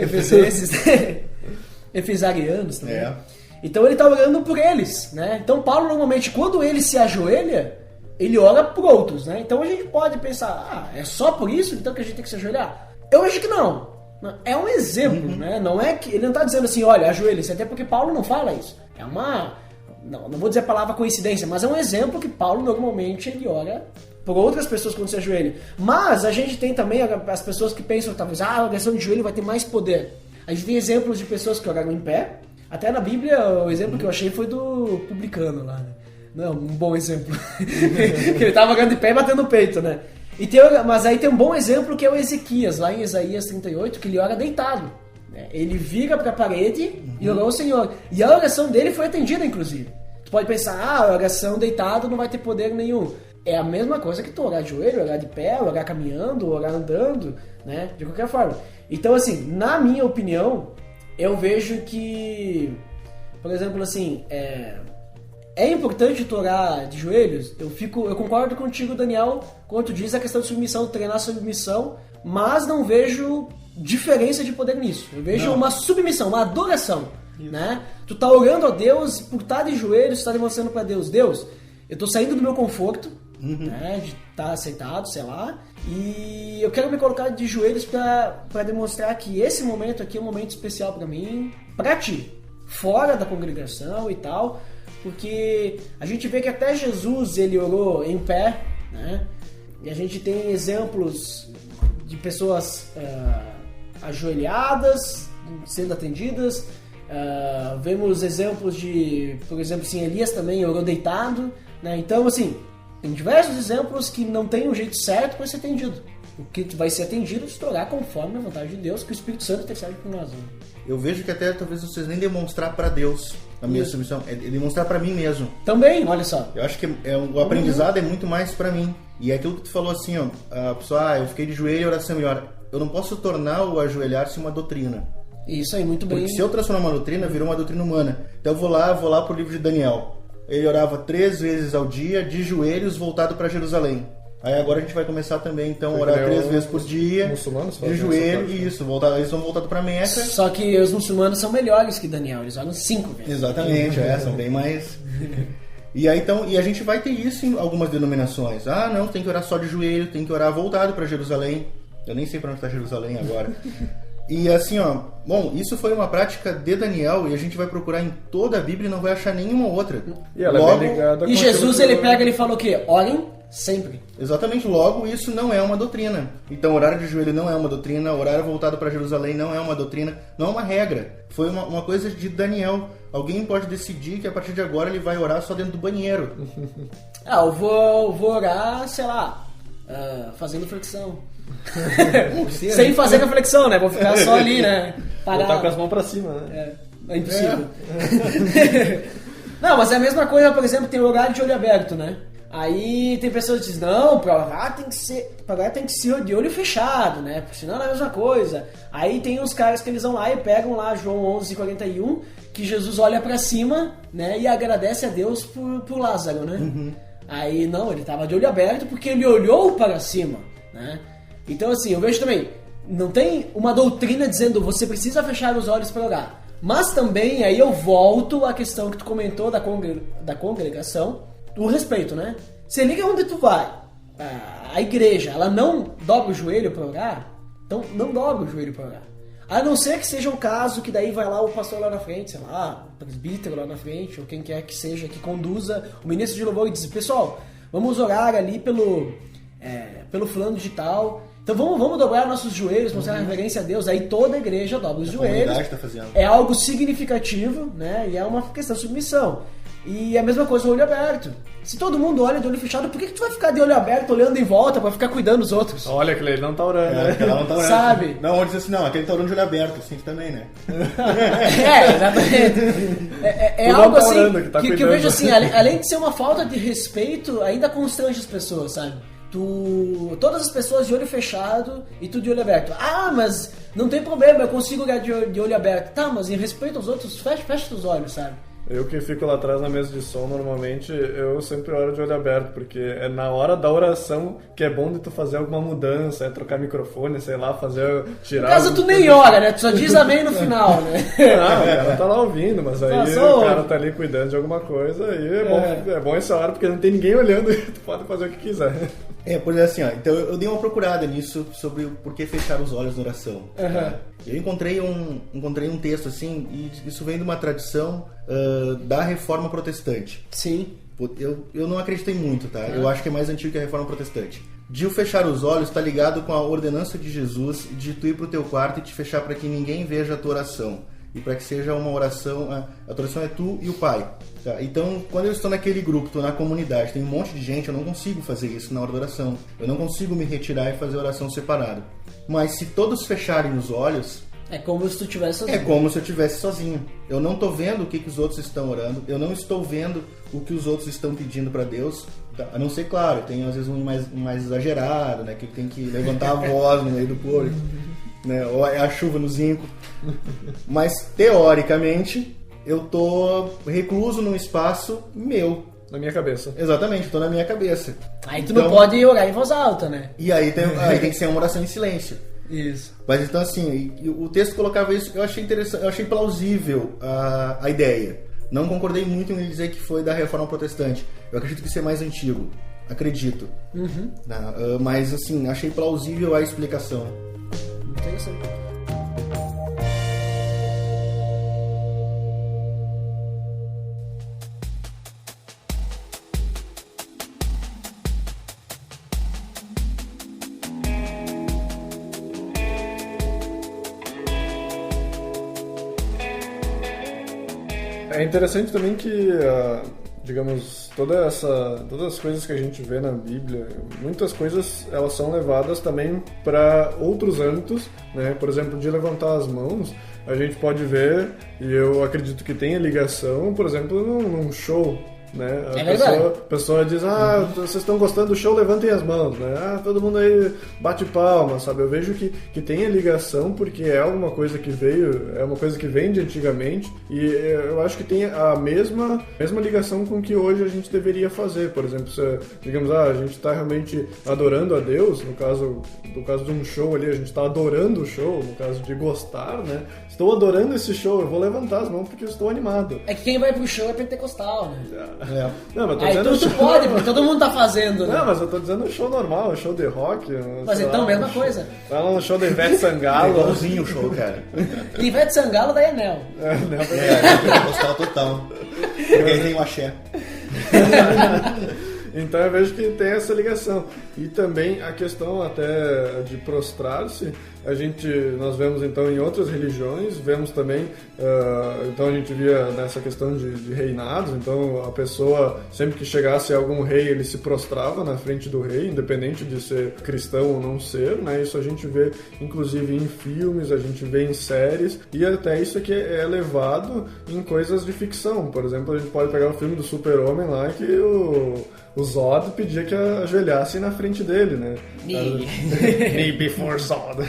[SPEAKER 4] Efesarianos também. Então ele está orando por eles, né? Então Paulo normalmente quando ele se ajoelha, ele ora por outros, né? Então a gente pode pensar, é só por isso então que a gente tem que se ajoelhar? Eu acho que não. É um exemplo, né? Não é que ele não está dizendo assim, olha, ajoelhe-se, até porque Paulo não fala isso. É uma, não vou dizer a palavra coincidência, mas é um exemplo que Paulo normalmente ele ora por outras pessoas quando se ajoelha. Mas a gente tem também as pessoas que pensam talvez, a oração de joelho vai ter mais poder. A gente tem exemplos de pessoas que oraram em pé. Até na Bíblia, o exemplo que eu achei foi do publicano lá, né? Não, um bom exemplo. Que ele estava orando em pé e batendo no peito, né? Mas aí tem um bom exemplo que é o Ezequias, lá em Isaías 38, que ele ora deitado. Né? Ele vira para a parede e orou ao Senhor. E a oração dele foi atendida, inclusive. Tu pode pensar, a oração deitado não vai ter poder nenhum. É a mesma coisa que tu orar de joelho, orar de pé, orar caminhando, orar andando, né? De qualquer forma. Então, assim, na minha opinião, eu vejo que, por exemplo, assim, é importante tu orar de joelhos. Eu concordo contigo, Daniel, quando tu diz a questão de submissão, treinar submissão, mas não vejo diferença de poder nisso. Eu vejo uma submissão, uma adoração, né? Tu tá orando a Deus, por estar de joelhos, tu tá demonstrando para Deus, eu tô saindo do meu conforto, né, de estar sentado, sei lá, e eu quero me colocar de joelhos para demonstrar que esse momento aqui é um momento especial para mim, para ti, fora da congregação e tal, porque a gente vê que até Jesus ele orou em pé, né? E a gente tem exemplos de pessoas ajoelhadas sendo atendidas. Vemos exemplos de, por exemplo, assim, Elias também orou deitado, né? Então, assim, tem diversos exemplos que não tem um jeito certo para ser atendido. O que vai ser atendido se orar conforme a vontade de Deus, que o Espírito Santo intercede por nós. Né?
[SPEAKER 6] Eu vejo que até talvez vocês nem demonstrar para Deus a minha submissão, é demonstrar para mim mesmo.
[SPEAKER 4] Também, olha só.
[SPEAKER 6] Eu acho que o aprendizado é muito mais para mim. E é aquilo que tu falou assim, ó, a pessoa, eu fiquei de joelho e oração melhor. Eu não posso tornar o ajoelhar-se uma doutrina.
[SPEAKER 4] Isso aí, muito bem.
[SPEAKER 6] Porque se eu transformar uma doutrina, virou uma doutrina humana. Então eu vou lá pro livro de Daniel. Ele orava 3 vezes ao dia, de joelhos, voltado para Jerusalém. Aí agora a gente vai começar também, então, a orar 3 vezes por dia, de joelho, e isso, eles vão voltados para Meca.
[SPEAKER 4] Só que os muçulmanos são melhores que Daniel, eles oram 5 vezes.
[SPEAKER 6] Exatamente, são bem mais... E aí então, e a gente vai ter isso em algumas denominações. Não, tem que orar só de joelho, tem que orar voltado para Jerusalém. Eu nem sei para onde está Jerusalém agora. E assim, bom, isso foi uma prática de Daniel e a gente vai procurar em toda a Bíblia e não vai achar nenhuma outra.
[SPEAKER 5] E ela é bem ligada
[SPEAKER 4] e Jesus, ele pega e fala o quê? Orem sempre.
[SPEAKER 6] Exatamente, logo isso não é uma doutrina. Então, orar de joelho não é uma doutrina, orar voltado para Jerusalém não é uma doutrina, não é uma regra. Foi uma coisa de Daniel. Alguém pode decidir que a partir de agora ele vai orar só dentro do banheiro.
[SPEAKER 4] Eu vou orar, sei lá, fazendo flexão. Sem fazer a flexão, né? Vou ficar só ali, né?
[SPEAKER 5] Parado. Botar com as mãos pra cima, né?
[SPEAKER 4] É impossível. Não, mas é a mesma coisa, por exemplo, tem o horário de olho aberto, né? Aí tem pessoas que dizem, não, pra orar tem que ser de olho fechado, né? Porque senão não é a mesma coisa. Aí tem uns caras que eles vão lá e pegam lá João 11:41, que Jesus olha pra cima, né? E agradece a Deus por Lázaro, né? Aí não, ele tava de olho aberto porque ele olhou para cima, né? Então assim, eu vejo também, não tem uma doutrina dizendo você precisa fechar os olhos para orar. Mas também, aí eu volto à questão que tu comentou da congregação, o respeito, né? Se liga onde tu vai, a igreja, ela não dobra o joelho para orar, então não dobra o joelho para orar. A não ser que seja um caso que daí vai lá o pastor lá na frente, sei lá, o presbítero lá na frente, ou quem quer que seja, que conduza o ministro de louvor e diz, pessoal, vamos orar ali pelo fulano de tal. Então vamos dobrar nossos joelhos, mostrar reverência a Deus. Aí toda a igreja dobra os joelhos.
[SPEAKER 6] Tá fazendo.
[SPEAKER 4] É algo significativo, né? E é uma questão de submissão. E a mesma coisa o olho aberto. Se todo mundo olha de olho fechado, por que tu vai ficar de olho aberto olhando em volta pra ficar cuidando dos outros?
[SPEAKER 5] Olha, aquele não tá orando, né?
[SPEAKER 6] Ela não tá orando.
[SPEAKER 4] Sabe?
[SPEAKER 6] Não, vamos dizer assim, não, aquele tá orando de olho aberto, assim também, né?
[SPEAKER 4] Exatamente. É algo assim orando, que eu vejo assim, além de ser uma falta de respeito, ainda constrange as pessoas, sabe? Todas as pessoas de olho fechado e tu de olho aberto. Mas não tem problema, eu consigo olhar de olho aberto. Tá, mas em respeito aos outros, fecha os olhos, sabe?
[SPEAKER 5] Eu que fico lá atrás na mesa de som, normalmente, eu sempre oro de olho aberto, porque é na hora da oração que é bom de tu fazer alguma mudança, trocar microfone, sei lá, tirar...
[SPEAKER 4] No caso, tu nem ora, né? Tu só diz amém no final, né?
[SPEAKER 5] Não, o cara tá lá ouvindo, mas aí o cara tá ali cuidando de alguma coisa, aí é bom essa hora, porque não tem ninguém olhando e tu pode fazer o que quiser.
[SPEAKER 6] Por exemplo, assim, ó, então eu dei uma procurada nisso sobre por que fechar os olhos na oração.
[SPEAKER 4] Uhum.
[SPEAKER 6] Eu encontrei um texto assim, e isso vem de uma tradição da Reforma Protestante.
[SPEAKER 4] Sim.
[SPEAKER 6] Eu não acreditei muito, tá? Eu acho que é mais antigo que a Reforma Protestante. De o fechar os olhos está ligado com a ordenança de Jesus de tu ir pro teu quarto e te fechar para que ninguém veja a tua oração. E para que seja uma oração, a tua oração é tu e o Pai. Tá? Então, quando eu estou naquele grupo, estou na comunidade, tem um monte de gente, eu não consigo fazer isso na hora da oração. Eu não consigo me retirar e fazer a oração separada. Mas se todos fecharem os olhos...
[SPEAKER 4] É como se tu estivesse sozinho.
[SPEAKER 6] É como se eu estivesse sozinho. Eu não estou vendo o que os outros estão orando, eu não estou vendo o que os outros estão pedindo para Deus. Tá? A não ser, claro, tem às vezes um mais exagerado, né? Que tem que levantar a voz no meio do coro. Né? Ou é a chuva no zinco. Mas teoricamente eu tô recluso num espaço meu.
[SPEAKER 5] Na minha cabeça.
[SPEAKER 6] Exatamente, tô na minha cabeça.
[SPEAKER 4] Aí tu não pode orar em voz alta, né?
[SPEAKER 6] E aí tem que ser uma oração em silêncio.
[SPEAKER 4] Isso.
[SPEAKER 6] Mas então assim, o texto colocava isso, eu achei interessante, eu achei plausível a ideia. Não concordei muito em ele dizer que foi da Reforma Protestante. Eu acredito que isso é mais antigo. Acredito.
[SPEAKER 4] Uhum.
[SPEAKER 6] Mas assim, achei plausível a explicação.
[SPEAKER 4] Interessante.
[SPEAKER 5] É interessante também que, digamos, todas as coisas que a gente vê na Bíblia, muitas coisas elas são levadas também para outros âmbitos, né? Por exemplo, de levantar as mãos, a gente pode ver, e eu acredito que tenha ligação, por exemplo, num show. Né? A pessoa diz, vocês estão gostando do show, levantem as mãos, né? Todo mundo aí bate palma, sabe? Eu vejo que tem a ligação, porque é alguma coisa que é uma coisa que vem de antigamente, e eu acho que tem a mesma ligação com que hoje a gente deveria fazer. Por exemplo, se, digamos, a gente está realmente adorando a Deus, no caso de um show ali, a gente está adorando o show, no caso de gostar, né? Estou adorando esse show, eu vou levantar as mãos porque eu estou animado.
[SPEAKER 4] É que quem vai pro show é pentecostal, né?
[SPEAKER 5] Não, mas tô
[SPEAKER 4] aí tu pode, porque todo mundo tá fazendo, né?
[SPEAKER 5] Não, mas eu tô dizendo show normal, show de rock.
[SPEAKER 4] Mas então, mesma coisa.
[SPEAKER 5] Fala um show de Ivete Sangalo.
[SPEAKER 6] É igualzinho o show, cara.
[SPEAKER 4] Ivete Sangalo daí é Nel.
[SPEAKER 6] Pentecostal total. Porque aí tem o axé.
[SPEAKER 5] Então eu vejo que tem essa ligação. E também a questão até de prostrar-se, nós vemos então em outras religiões, vemos também, então a gente via nessa questão de reinados, então a pessoa, sempre que chegasse algum rei, ele se prostrava na frente do rei, independente de ser cristão ou não ser, né? Isso a gente vê inclusive em filmes, a gente vê em séries, e até isso aqui é levado em coisas de ficção. Por exemplo, a gente pode pegar o filme do Super-Homem lá, que o Zod pedia que ajoelhassem na frente dele, né? Me before Zod.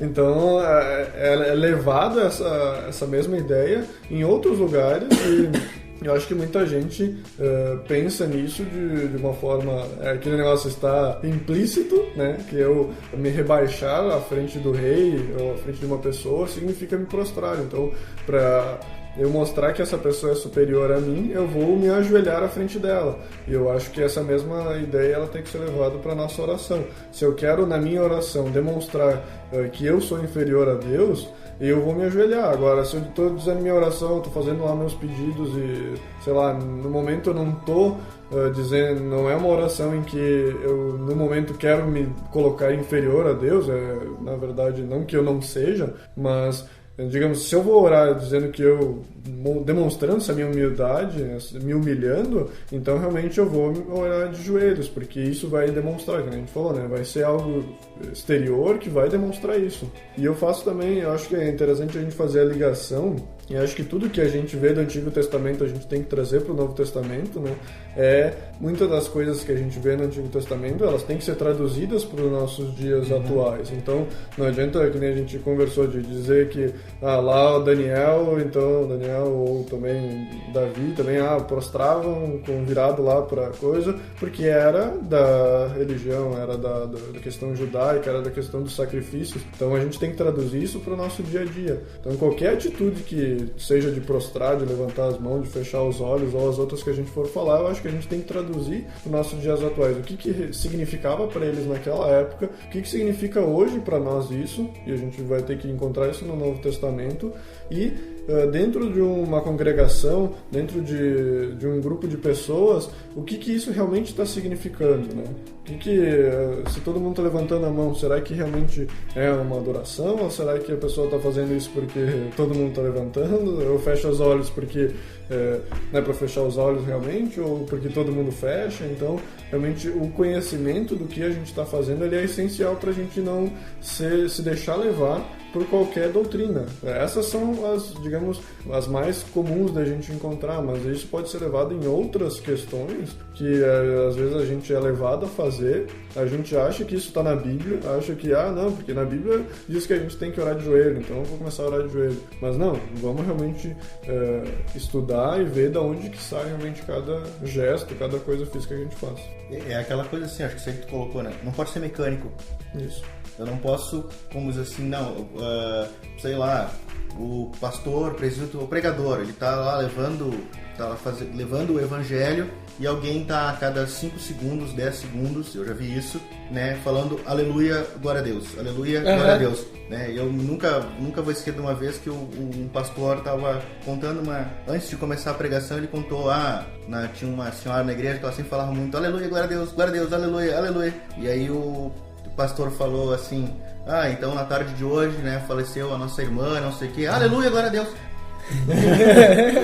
[SPEAKER 5] Então é levado essa mesma ideia em outros lugares, e eu acho que muita gente pensa nisso de uma forma, aquele negócio está implícito, né? Que eu me rebaixar à frente do rei ou à frente de uma pessoa significa me prostrar. Então, para eu mostrar que essa pessoa é superior a mim, eu vou me ajoelhar à frente dela. E eu acho que essa mesma ideia ela tem que ser levada para a nossa oração. Se eu quero, na minha oração, demonstrar que eu sou inferior a Deus, eu vou me ajoelhar. Agora, se eu estou dizendo minha oração, eu estou fazendo lá meus pedidos e, sei lá, no momento eu não estou dizendo, não é uma oração em que eu, no momento, quero me colocar inferior a Deus, na verdade, não que eu não seja, mas... Digamos, se eu vou orar dizendo que demonstrando essa minha humildade, me humilhando, então realmente eu vou orar de joelhos, porque isso vai demonstrar, como a gente falou, né? Vai ser algo exterior que vai demonstrar isso. E eu faço também, eu acho que é interessante a gente fazer a ligação E acho que tudo que a gente vê do Antigo Testamento a gente tem que trazer para o Novo Testamento, né? Muitas das coisas que a gente vê no Antigo Testamento, elas têm que ser traduzidas para os nossos dias atuais. Então, não adianta, que nem a gente conversou, de dizer que lá o Daniel ou também Davi, também prostravam virado lá para coisa, porque era da religião, era da questão judaica, era da questão dos sacrifícios. Então, a gente tem que traduzir isso para o nosso dia a dia. Então, qualquer atitude que seja de prostrar, de levantar as mãos, de fechar os olhos, ou as outras que a gente for falar, eu acho que a gente tem que traduzir para os nossos dias atuais. O que significava para eles naquela época, o que significa hoje para nós isso, e a gente vai ter que encontrar isso no Novo Testamento, e dentro de uma congregação, dentro de um grupo de pessoas, o que isso realmente está significando, né? Se todo mundo está levantando a mão, será que realmente é uma adoração? Ou será que a pessoa está fazendo isso porque todo mundo está levantando? Ou fecha os olhos porque não é para fechar os olhos realmente? Ou porque todo mundo fecha? Então, realmente, o conhecimento do que a gente está fazendo ele é essencial para a gente não se deixar levar por qualquer doutrina. Essas são as mais comuns da gente encontrar, mas isso pode ser levado em outras questões que às vezes a gente é levado a fazer, a gente acha que isso está na Bíblia, acha que, não, porque na Bíblia diz que a gente tem que orar de joelho, então eu vou começar a orar de joelho. Mas não, vamos realmente estudar e ver de onde que sai realmente cada gesto, cada coisa física que a gente faz.
[SPEAKER 6] É aquela coisa assim, acho que você que tu colocou, né? Não pode ser mecânico.
[SPEAKER 5] Isso.
[SPEAKER 6] Eu não posso, como dizer assim, sei lá, o pastor, o pregador, ele tá lá levando o evangelho e alguém tá a cada 5 segundos, 10 segundos, eu já vi isso, né, falando aleluia, glória a Deus, aleluia, glória a Deus, né, eu nunca vou esquecer de uma vez que um pastor tava contando antes de começar a pregação, ele contou, tinha uma senhora na igreja que ela sempre falava muito, aleluia, glória a Deus, aleluia, aleluia, e aí o pastor falou assim, então na tarde de hoje, né, faleceu a nossa irmã, não sei o que, aleluia, glória a Deus.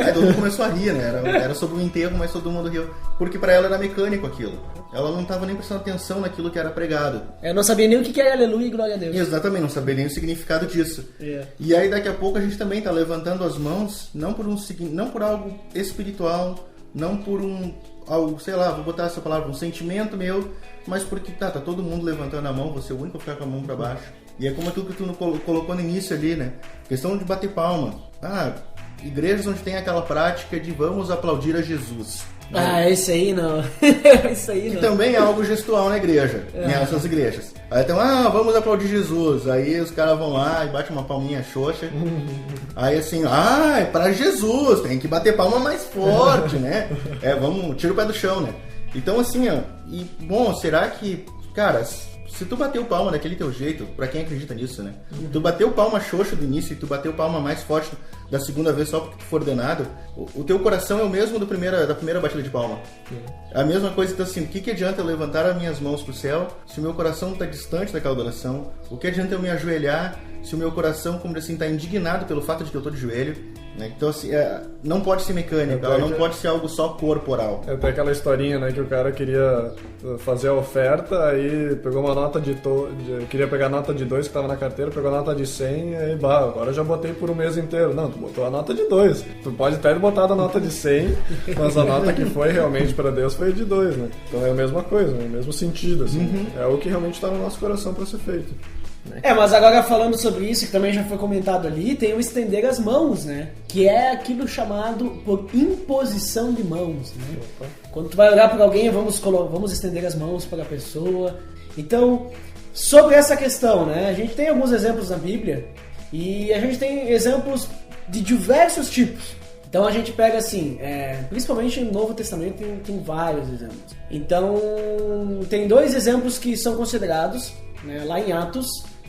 [SPEAKER 6] Aí todo mundo começou a rir, né, era sobre um enterro, mas todo mundo riu, porque pra ela era mecânico aquilo, ela não tava nem prestando atenção naquilo que era pregado.
[SPEAKER 4] Eu não sabia nem o que era aleluia e glória a Deus.
[SPEAKER 6] Exatamente, não sabia nem o significado disso. E aí daqui a pouco a gente também tá levantando as mãos, não por algo espiritual, não por algo, sei lá, vou botar essa palavra, um sentimento meu, mas porque tá todo mundo levantando a mão, você é o único a ficar com a mão pra baixo. E é como aquilo que tu colocou no início ali, né? Questão de bater palma. Igrejas onde tem aquela prática de vamos aplaudir a Jesus.
[SPEAKER 4] Esse aí não. Isso aí não.
[SPEAKER 6] Que também é algo gestual na igreja, nessas igrejas. Aí então, vamos aplaudir Jesus. Aí os caras vão lá e batem uma palminha xoxa. Aí assim, é pra Jesus, tem que bater palma mais forte, né? Tira o pé do chão, né? Então assim, será que, cara, se tu bateu palma daquele teu jeito, pra quem acredita nisso, né? Tu bateu palma xoxa do início e tu bateu palma mais forte da segunda vez só porque tu foi ordenado, o teu coração é o mesmo da primeira batida de palma. A mesma coisa, então assim, o que adianta eu levantar as minhas mãos pro céu se o meu coração está distante daquela adoração? O que adianta eu me ajoelhar se o meu coração, como assim, está indignado pelo fato de que eu tô de joelho? Né? Então assim, não pode ser mecânico, ela não pode ser algo só corporal.
[SPEAKER 5] Tem aquela historinha, né, que o cara queria fazer a oferta, aí pegou uma nota queria pegar a nota de 2 que estava na carteira, pegou a nota de 100, aí agora eu já botei por um mês inteiro. Não, tu botou a nota de 2. Tu pode até ter botado a nota de 100, mas a nota que foi realmente para Deus foi de 2, né? Então é a mesma coisa, né? O mesmo sentido, assim. É o que realmente está no nosso coração para ser feito.
[SPEAKER 4] Mas agora falando sobre isso, que também já foi comentado ali, tem o estender as mãos, né? Que é aquilo chamado por imposição de mãos, né? Quando tu vai orar para alguém, vamos estender as mãos para a pessoa. Então, sobre essa questão, né? A gente tem alguns exemplos na Bíblia e a gente tem exemplos de diversos tipos. Então a gente pega assim, principalmente no Novo Testamento tem vários exemplos. Então, tem 2 exemplos que são considerados, né, lá em Atos,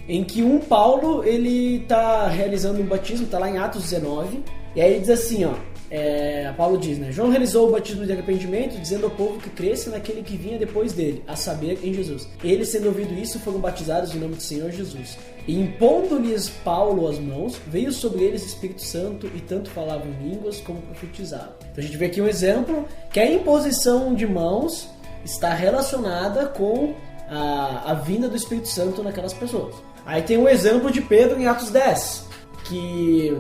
[SPEAKER 4] em que Paulo, ele tá realizando um batismo, tá lá em Atos 19, e aí diz assim, Paulo diz, né, João realizou o batismo de arrependimento, dizendo ao povo que cresce naquele que vinha depois dele, a saber, em Jesus. Eles, tendo ouvido isso, foram batizados em nome do Senhor Jesus. E impondo-lhes Paulo as mãos, veio sobre eles o Espírito Santo, e tanto falavam em línguas como profetizavam. Então a gente vê aqui um exemplo, que a imposição de mãos está relacionada com a vinda do Espírito Santo naquelas pessoas. Aí tem um exemplo de Pedro em Atos 10, que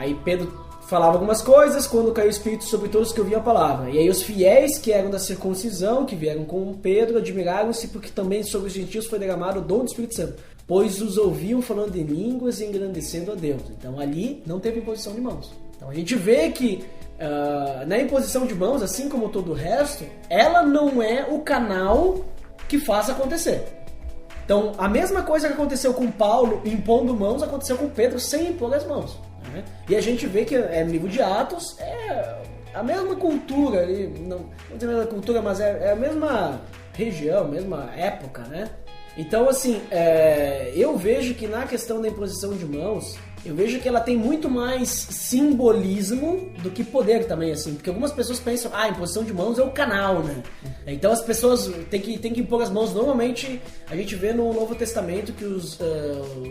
[SPEAKER 4] Aí Pedro falava algumas coisas, quando caiu o Espírito sobre todos que ouviam a palavra. E aí os fiéis que eram da circuncisão, que vieram com Pedro, admiraram-se porque também sobre os gentios foi derramado o dom do Espírito Santo, pois os ouviam falando em línguas e engrandecendo a Deus. Então ali não teve imposição de mãos. Então a gente vê que na imposição de mãos, assim como todo o resto, ela não é o canal que faz acontecer. Então a mesma coisa que aconteceu com Paulo impondo mãos, aconteceu com Pedro sem impor as mãos. E a gente vê que no livro de Atos é a mesma cultura ali, não dizer a mesma cultura, mas é a mesma região, mesma época, né? Então, assim, eu vejo que na questão da imposição de mãos, eu vejo que ela tem muito mais simbolismo do que poder também, assim, porque algumas pessoas pensam, a imposição de mãos é o canal, né? Então as pessoas têm que impor as mãos. Normalmente a gente vê no Novo Testamento que os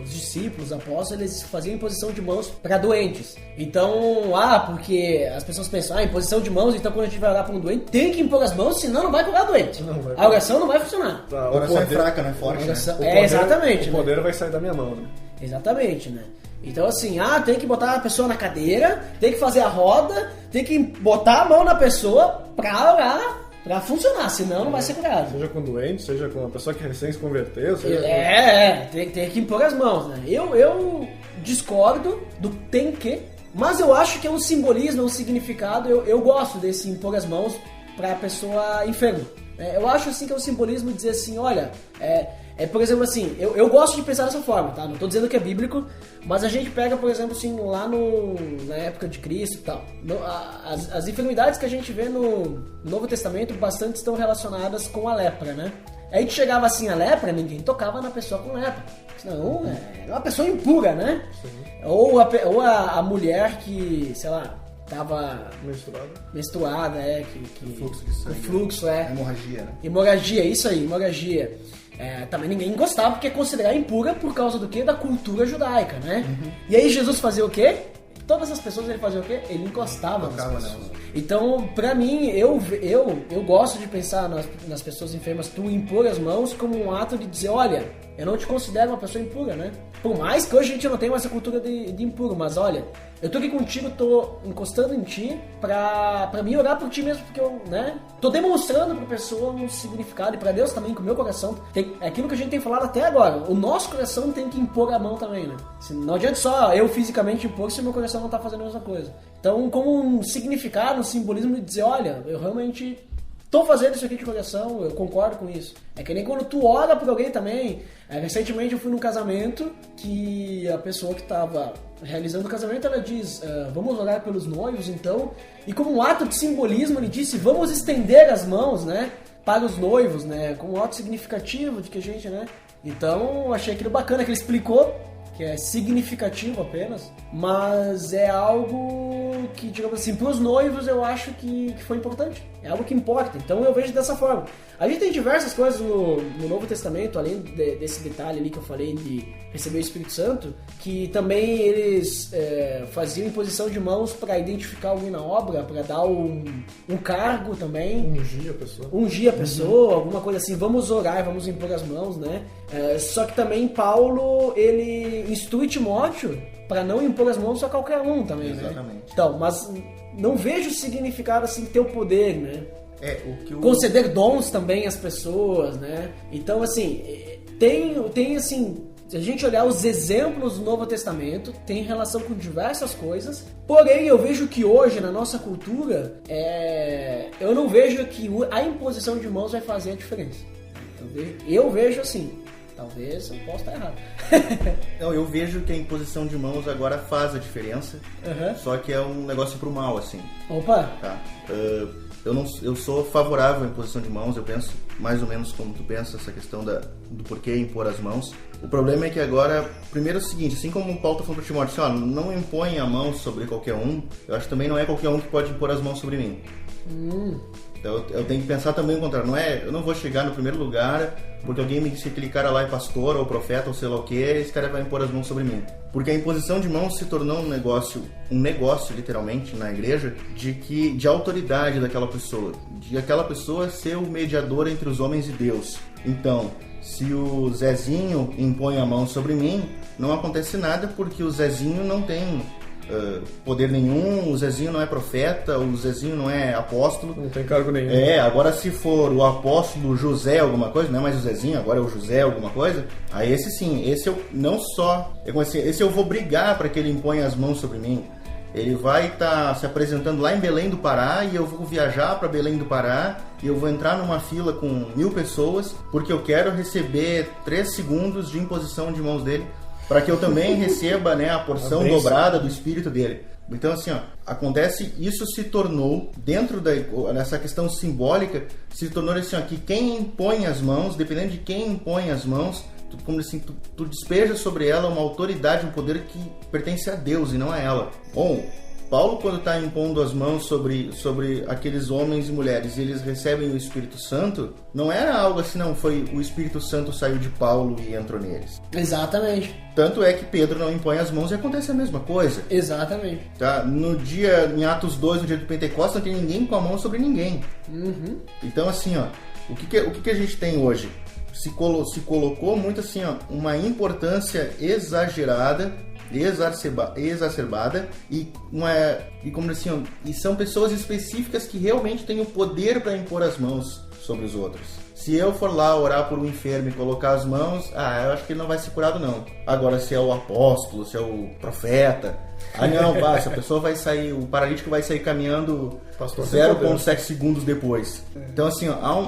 [SPEAKER 4] discípulos, os apóstolos, eles faziam imposição de mãos para doentes. Então, porque as pessoas pensam, imposição de mãos, então quando a gente vai orar para um doente, tem que impor as mãos, senão não vai curar o doente. A oração não vai funcionar.
[SPEAKER 6] A oração é fraca, não é forte, né?
[SPEAKER 4] Exatamente.
[SPEAKER 5] O poder vai sair da minha mão, né?
[SPEAKER 4] Exatamente, né? Então assim, tem que botar a pessoa na cadeira, tem que fazer a roda, tem que botar a mão na pessoa pra orar, pra funcionar, senão não vai ser curado.
[SPEAKER 5] Seja com doente, seja com uma pessoa que recém se converteu.
[SPEAKER 4] Tem que impor as mãos, né? Eu discordo do tem que, mas eu acho que é um simbolismo, um significado, eu gosto desse impor as mãos pra pessoa enferma. Eu acho assim que é um simbolismo de dizer assim, olha, por exemplo assim, eu gosto de pensar dessa forma, tá? Não tô dizendo que é bíblico, mas a gente pega, por exemplo assim, lá na época de Cristo e tal, as enfermidades que a gente vê no Novo Testamento, bastante estão relacionadas com a lepra, né? Aí a gente chegava assim, a lepra, ninguém tocava na pessoa com lepra, senão é uma pessoa impura, né? Ou a mulher que, sei lá, tava menstruada,
[SPEAKER 6] fluxo de sangue.
[SPEAKER 4] Fluxo,
[SPEAKER 6] Hemorragia, né?
[SPEAKER 4] Hemorragia, isso aí, hemorragia. Também ninguém gostava porque é considerada impura por causa do quê? Da cultura judaica, né? E aí Jesus fazia o quê? Todas as pessoas ele fazia o quê? Ele encostava nas pessoas. Então, pra mim, eu gosto de pensar nas pessoas enfermas, tu impor as mãos como um ato de dizer, olha, eu não te considero uma pessoa impura, né? Por mais que hoje a gente não tenha essa cultura de impuro, mas olha, eu tô aqui contigo, tô encostando em ti pra mim orar por ti mesmo, porque eu, né? Tô demonstrando pra pessoa um significado, e pra Deus também, com o meu coração. É aquilo que a gente tem falado até agora, o nosso coração tem que impor a mão também, né? Não adianta só eu fisicamente impor se o meu coração não tá fazendo a mesma coisa. Então, como um significado, um simbolismo de dizer, olha, eu realmente tô fazendo isso aqui de coração, eu concordo com isso. É que nem quando tu ora por alguém também. Recentemente eu fui num casamento que a pessoa que tava realizando o casamento, ela diz, vamos orar pelos noivos então, e como um ato de simbolismo ele disse, vamos estender as mãos, né, para os noivos, né, como um ato significativo de que a gente, né, então eu achei aquilo bacana que ele explicou, que é significativo apenas, mas é algo que, digamos assim, para os noivos eu acho que foi importante, é algo que importa, então eu vejo dessa forma. A gente tem diversas coisas no Novo Testamento, além desse detalhe ali que eu falei de receber o Espírito Santo, que também eles faziam imposição de mãos para identificar alguém na obra, para dar um cargo também. Ungir a pessoa, alguma coisa assim, vamos orar, vamos impor as mãos, né? Só que também Paulo, ele instrui Timóteo para não impor as mãos a qualquer um também,
[SPEAKER 6] exatamente, né?
[SPEAKER 4] Então, mas não vejo significado assim ter o poder, né? Conceder dons também às pessoas, né? Então, assim, tem assim, se a gente olhar os exemplos do Novo Testamento, tem relação com diversas coisas, porém eu vejo que hoje, na nossa cultura, eu não vejo que a imposição de mãos vai fazer a diferença. Eu vejo assim, talvez eu possa estar errado.
[SPEAKER 6] Não, eu vejo que a imposição de mãos agora faz a diferença, só que é um negócio pro mal, assim.
[SPEAKER 4] Opa!
[SPEAKER 6] Tá. Eu sou favorável à imposição de mãos, eu penso mais ou menos como tu pensa, essa questão do porquê impor as mãos. O problema é que agora, primeiro é o seguinte, assim como o Paulo está falando para Timóteo, assim, não impõe a mão sobre qualquer um, eu acho que também não é qualquer um que pode impor as mãos sobre mim. Então eu tenho que pensar também o contrário, eu não vou chegar no primeiro lugar porque alguém me disse que aquele cara lá é pastor ou profeta ou sei lá o que, esse cara vai impor as mãos sobre mim. Porque a imposição de mãos se tornou um negócio literalmente na igreja, de autoridade daquela pessoa, de aquela pessoa ser o mediador entre os homens e Deus. Então, se o Zezinho impõe a mão sobre mim, não acontece nada porque o Zezinho não tem poder nenhum, o Zezinho não é profeta, o Zezinho não é apóstolo.
[SPEAKER 5] Não tem cargo nenhum.
[SPEAKER 6] Agora se for o apóstolo José alguma coisa, não é mais o Zezinho, agora é o José alguma coisa, aí esse sim, esse eu não só, esse eu vou brigar para que ele imponha as mãos sobre mim. Ele vai estar se apresentando lá em Belém do Pará e eu vou viajar para Belém do Pará e eu vou entrar numa fila com 1000 pessoas porque eu quero receber 3 segundos de imposição de mãos dele para que eu também receba, né, a porção dobrada do Espírito dele. Então assim, acontece, isso se tornou, dentro dessa questão simbólica, se tornou assim, que quem impõe as mãos, dependendo de quem impõe as mãos, como assim, tu despeja sobre ela uma autoridade, um poder que pertence a Deus e não a ela. Bom, Paulo, quando está impondo as mãos sobre aqueles homens e mulheres e eles recebem o Espírito Santo, não era algo assim, não, foi o Espírito Santo saiu de Paulo e entrou neles.
[SPEAKER 4] Exatamente.
[SPEAKER 6] Tanto é que Pedro não impõe as mãos e acontece a mesma coisa.
[SPEAKER 4] Exatamente.
[SPEAKER 6] Tá? No dia, em Atos 2, no dia do Pentecostes, não tem ninguém com a mão sobre ninguém. Então assim, o que a gente tem hoje? Se colocou muito assim, uma importância exagerada, exacerbada e como assim, e são pessoas específicas que realmente têm o poder para impor as mãos sobre os outros. Se eu for lá orar por um enfermo e colocar as mãos, eu acho que ele não vai ser curado não. Agora, se é o apóstolo, se é o profeta, não, essa pessoa vai sair, o paralítico vai sair caminhando 0,7 segundos depois. Então assim,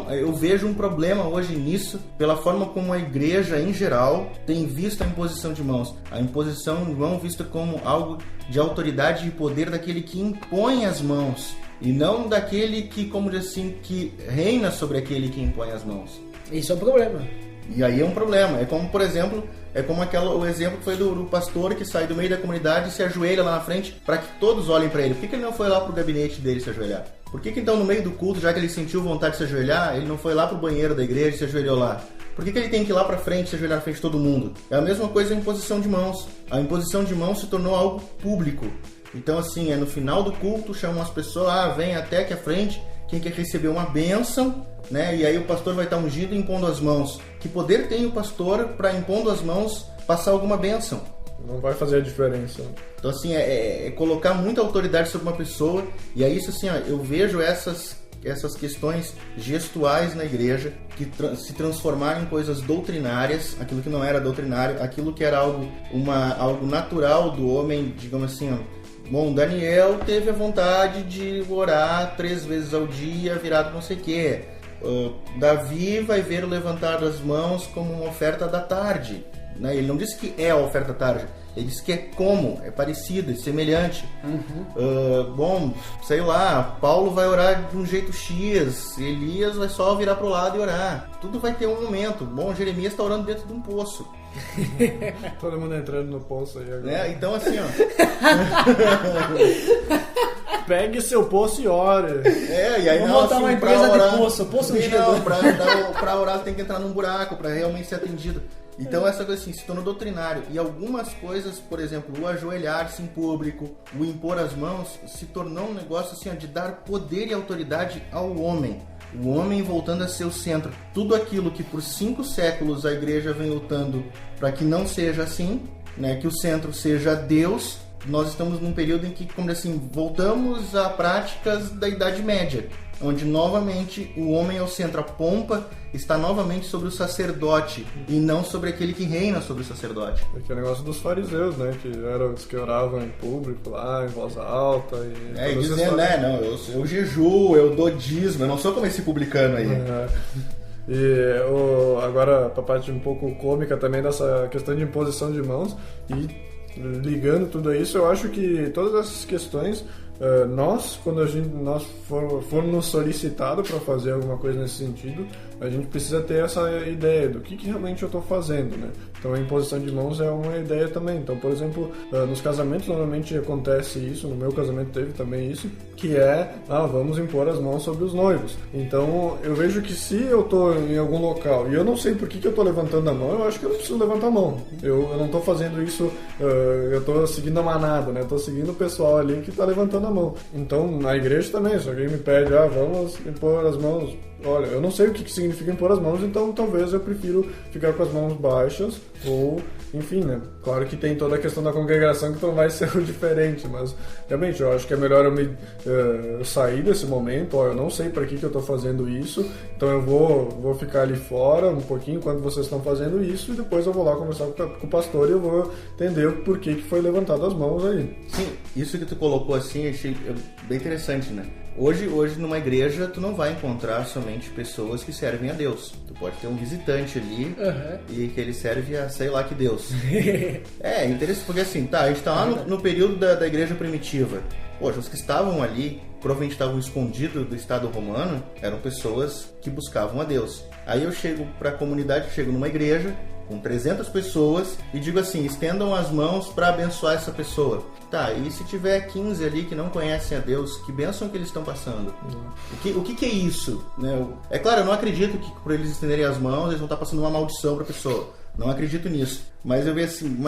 [SPEAKER 6] eu vejo um problema hoje nisso, pela forma como a igreja em geral tem visto a imposição de mãos. A imposição de mão vista como algo de autoridade e poder daquele que impõe as mãos, e não daquele que, como diz assim, que reina sobre aquele que impõe as mãos.
[SPEAKER 4] Isso é um problema.
[SPEAKER 6] E aí é um problema. É como, por exemplo, o exemplo que foi do pastor que sai do meio da comunidade e se ajoelha lá na frente para que todos olhem para ele. Por que ele não foi lá pro gabinete dele se ajoelhar? Por que então no meio do culto, já que ele sentiu vontade de se ajoelhar, ele não foi lá pro banheiro da igreja e se ajoelhou lá? Por que ele tem que ir lá pra frente e se ajoelhar na frente de todo mundo? É a mesma coisa a imposição de mãos. A imposição de mãos se tornou algo público. Então assim, no final do culto, chamam as pessoas, vem até aqui à frente, quem quer receber uma bênção, né? E aí o pastor vai estar ungido e impondo as mãos. Que poder tem o pastor para, impondo as mãos, passar alguma bênção?
[SPEAKER 5] Não vai fazer a diferença.
[SPEAKER 6] Então assim, é colocar muita autoridade sobre uma pessoa. E é isso assim, eu vejo essas questões gestuais na igreja que se transformaram em coisas doutrinárias, aquilo que não era doutrinário, aquilo que era algo natural do homem, digamos assim, bom, Daniel teve a vontade de orar 3 vezes ao dia, virado não sei o quê. Davi vai ver o levantar das mãos como uma oferta da tarde. Né? Ele não disse que é a oferta da tarde, ele disse que é como, é parecido, é semelhante. Bom, sei lá, Paulo vai orar de um jeito X, Elias vai só virar pro lado e orar. Tudo vai ter um momento. Bom, Jeremias está orando dentro de um poço.
[SPEAKER 5] Todo mundo entrando no poço aí agora.
[SPEAKER 6] Então assim,
[SPEAKER 5] pegue seu poço e ore.
[SPEAKER 6] E aí
[SPEAKER 4] vamos
[SPEAKER 6] não,
[SPEAKER 4] montar
[SPEAKER 6] assim,
[SPEAKER 4] uma empresa
[SPEAKER 6] orar,
[SPEAKER 4] de poço
[SPEAKER 6] não, pra orar tem que entrar num buraco pra realmente ser atendido. Então essa coisa assim, se tornou doutrinário. E algumas coisas, por exemplo, o ajoelhar-se em público, o impor as mãos, se tornou um negócio assim, de dar poder e autoridade ao homem. O homem voltando a ser o centro. Tudo aquilo que por 5 séculos a igreja vem lutando para que não seja assim, né, que o centro seja Deus. Nós estamos num período em que, como assim, voltamos a práticas da Idade Média, onde novamente o homem é o centro, a pompa está novamente sobre o sacerdote e não sobre aquele que reina sobre o sacerdote.
[SPEAKER 5] Porque é o negócio dos fariseus, né, que eram os que oravam em público lá, em voz alta e
[SPEAKER 6] dizendo, não, eu jejuo, eu dou dízimo, eu não sou como esse publicano aí.
[SPEAKER 5] E agora a parte um pouco cômica também dessa questão de imposição de mãos, e ligando tudo a isso, eu acho que todas essas questões, quando nós formos solicitados para fazer alguma coisa nesse sentido, a gente precisa ter essa ideia do que realmente eu estou fazendo, né? Então a imposição de mãos é uma ideia também. Então, por exemplo, nos casamentos normalmente acontece isso, no meu casamento teve também isso, que é, vamos impor as mãos sobre os noivos. Então eu vejo que se eu estou em algum local e eu não sei por que eu estou levantando a mão, eu acho que eu não preciso levantar a mão. Eu não estou fazendo isso, eu estou seguindo a manada, né? Estou seguindo o pessoal ali que está levantando a mão. Então na igreja também, se alguém me pede, vamos impor as mãos, olha, eu não sei o que significa impor as mãos, então talvez eu prefiro ficar com as mãos baixas, ou, enfim, né? Claro que tem toda a questão da congregação que então vai ser o diferente, mas realmente eu acho que é melhor eu sair desse momento, ó, eu não sei para que eu tô fazendo isso, então eu vou ficar ali fora um pouquinho enquanto vocês estão fazendo isso, e depois eu vou lá conversar com o pastor e eu vou entender o porquê que foi levantado as mãos aí.
[SPEAKER 6] Sim, isso que tu colocou assim, achei bem interessante, né? Hoje numa igreja tu não vai encontrar somente pessoas que servem a Deus. Tu pode ter um visitante ali e que ele serve a sei lá que Deus. É interessante porque assim, a gente tá lá no período da igreja primitiva. Poxa, os que estavam ali, provavelmente estavam escondidos do Estado romano, eram pessoas que buscavam a Deus. Aí eu chego pra comunidade, chego numa igreja com 300 pessoas e digo assim, estendam as mãos para abençoar essa pessoa. Tá, e se tiver 15 ali que não conhecem a Deus, que bênção que eles estão passando? O que é isso? Né? É claro, eu não acredito que por eles estenderem as mãos, eles vão estar passando uma maldição para a pessoa. Não acredito nisso. Mas eu vejo assim,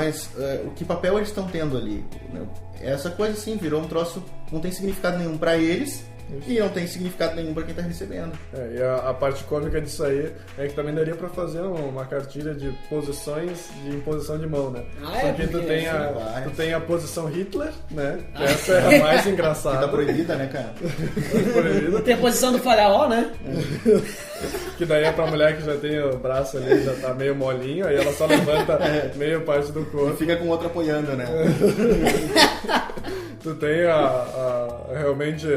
[SPEAKER 6] o que papel eles estão tendo ali? Né? Essa coisa assim, virou um troço, não tem significado nenhum para eles. E não tem significado nenhum para quem está recebendo.
[SPEAKER 5] E a parte cômica disso aí é que também daria para fazer uma cartilha de posições de imposição de mão, né? Porque tu tem a posição Hitler, né? Essa é a mais engraçada.
[SPEAKER 6] Que tá proibida, né, cara?
[SPEAKER 4] Não tem a posição do faraó, né?
[SPEAKER 5] Que daí é pra mulher que já tem o braço ali, já tá meio molinho, aí ela só levanta meio parte do corpo.
[SPEAKER 6] E fica com o outro apoiando, né?
[SPEAKER 5] Tu tem realmente...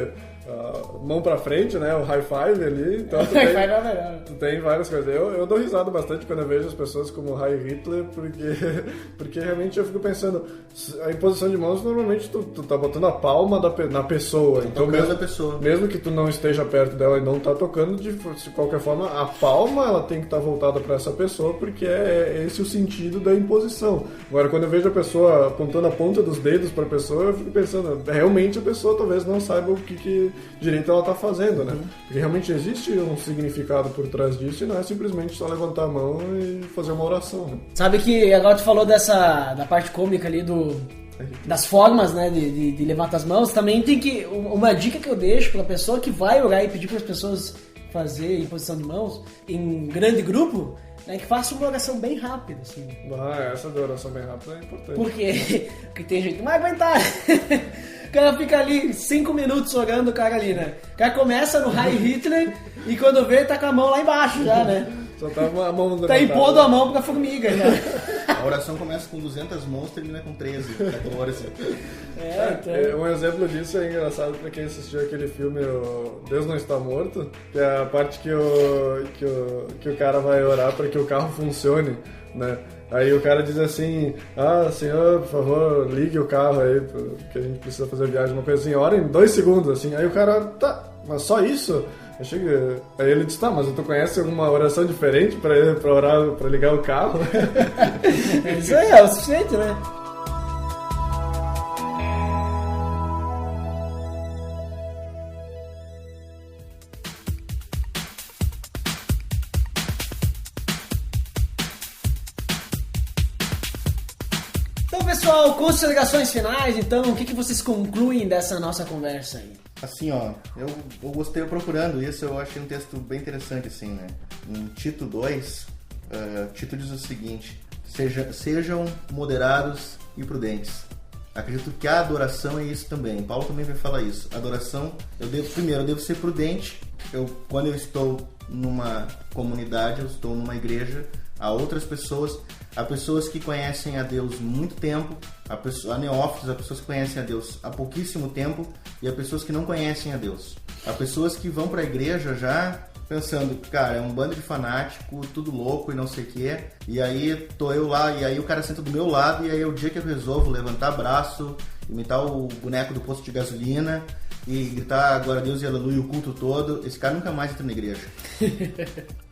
[SPEAKER 5] mão pra frente, né? O high five ali. Então tu tem várias coisas. Eu dou risada bastante quando eu vejo as pessoas como High Hitler, porque realmente eu fico pensando, a imposição de mãos normalmente tu tá botando a palma na pessoa. Então mesmo que tu não esteja perto dela e não tá tocando, de qualquer forma, a palma ela tem que estar voltada pra essa pessoa, porque é esse o sentido da imposição. Agora, quando eu vejo a pessoa apontando a ponta dos dedos pra pessoa, eu fico pensando, realmente a pessoa talvez não saiba o que direito ela tá fazendo, né? Porque realmente existe um significado por trás disso e não é simplesmente só levantar a mão e fazer uma oração, né?
[SPEAKER 4] Sabe que agora tu falou da parte cômica ali das formas, né, de levantar as mãos, também tem que, uma dica que eu deixo pra pessoa que vai orar e pedir para as pessoas fazer imposição de mãos em grande grupo, né, que faça uma oração bem rápida, assim.
[SPEAKER 5] Essa da oração bem rápida é importante.
[SPEAKER 4] Porque tem gente que não vai aguentar. O cara fica ali 5 minutos orando o cara ali, né? O cara começa no High Hitler e quando vê, tá com a mão lá embaixo já, né?
[SPEAKER 5] Só tá a mão levantada.
[SPEAKER 4] Tá impondo a mão pra formiga já.
[SPEAKER 6] A oração começa com 200 mãos e termina com 13, 14.
[SPEAKER 5] Um exemplo disso é engraçado pra quem assistiu aquele filme Deus Não Está Morto, que é a parte que o cara vai orar pra que o carro funcione, né? Aí o cara diz assim, senhor, por favor, ligue o carro aí, que a gente precisa fazer viagem, uma coisa assim, ora em 2 segundos, assim. Aí o cara, tá, mas só isso? Aí ele disse, tá, mas tu conhece alguma oração diferente pra orar, pra ligar o carro?
[SPEAKER 4] Isso aí é o suficiente, né? Então, pessoal, considerações finais, então, o que vocês concluem dessa nossa conversa aí?
[SPEAKER 6] Assim, ó, eu gostei procurando isso, eu achei um texto bem interessante, assim, né? Em Tito 2, Tito diz o seguinte, sejam moderados e prudentes. Acredito que a adoração é isso também, Paulo também vai falar isso. A adoração, eu devo ser prudente, quando eu estou numa comunidade, eu estou numa igreja, há outras pessoas, há pessoas que conhecem a Deus muito tempo, há neófitos, há pessoas que conhecem a Deus há pouquíssimo tempo e há pessoas que não conhecem a Deus. Há pessoas que vão para a igreja já pensando, cara, é um bando de fanático, tudo louco e não sei o que, e aí tô eu lá, e aí o cara senta do meu lado, e aí é o dia que eu resolvo levantar braço, imitar o boneco do posto de gasolina e gritar glória a Deus e aleluia o culto todo, esse cara nunca mais entra na igreja.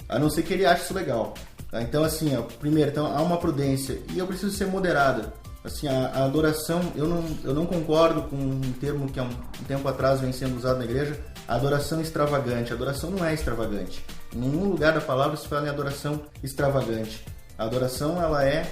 [SPEAKER 6] A não ser que ele ache isso legal. Então, assim, primeiro, então, há uma prudência e eu preciso ser moderado. Assim, a adoração, eu não concordo com um termo que há um tempo atrás vem sendo usado na igreja, a adoração extravagante. A adoração não é extravagante. Em nenhum lugar da palavra se fala em adoração extravagante. A adoração, ela é...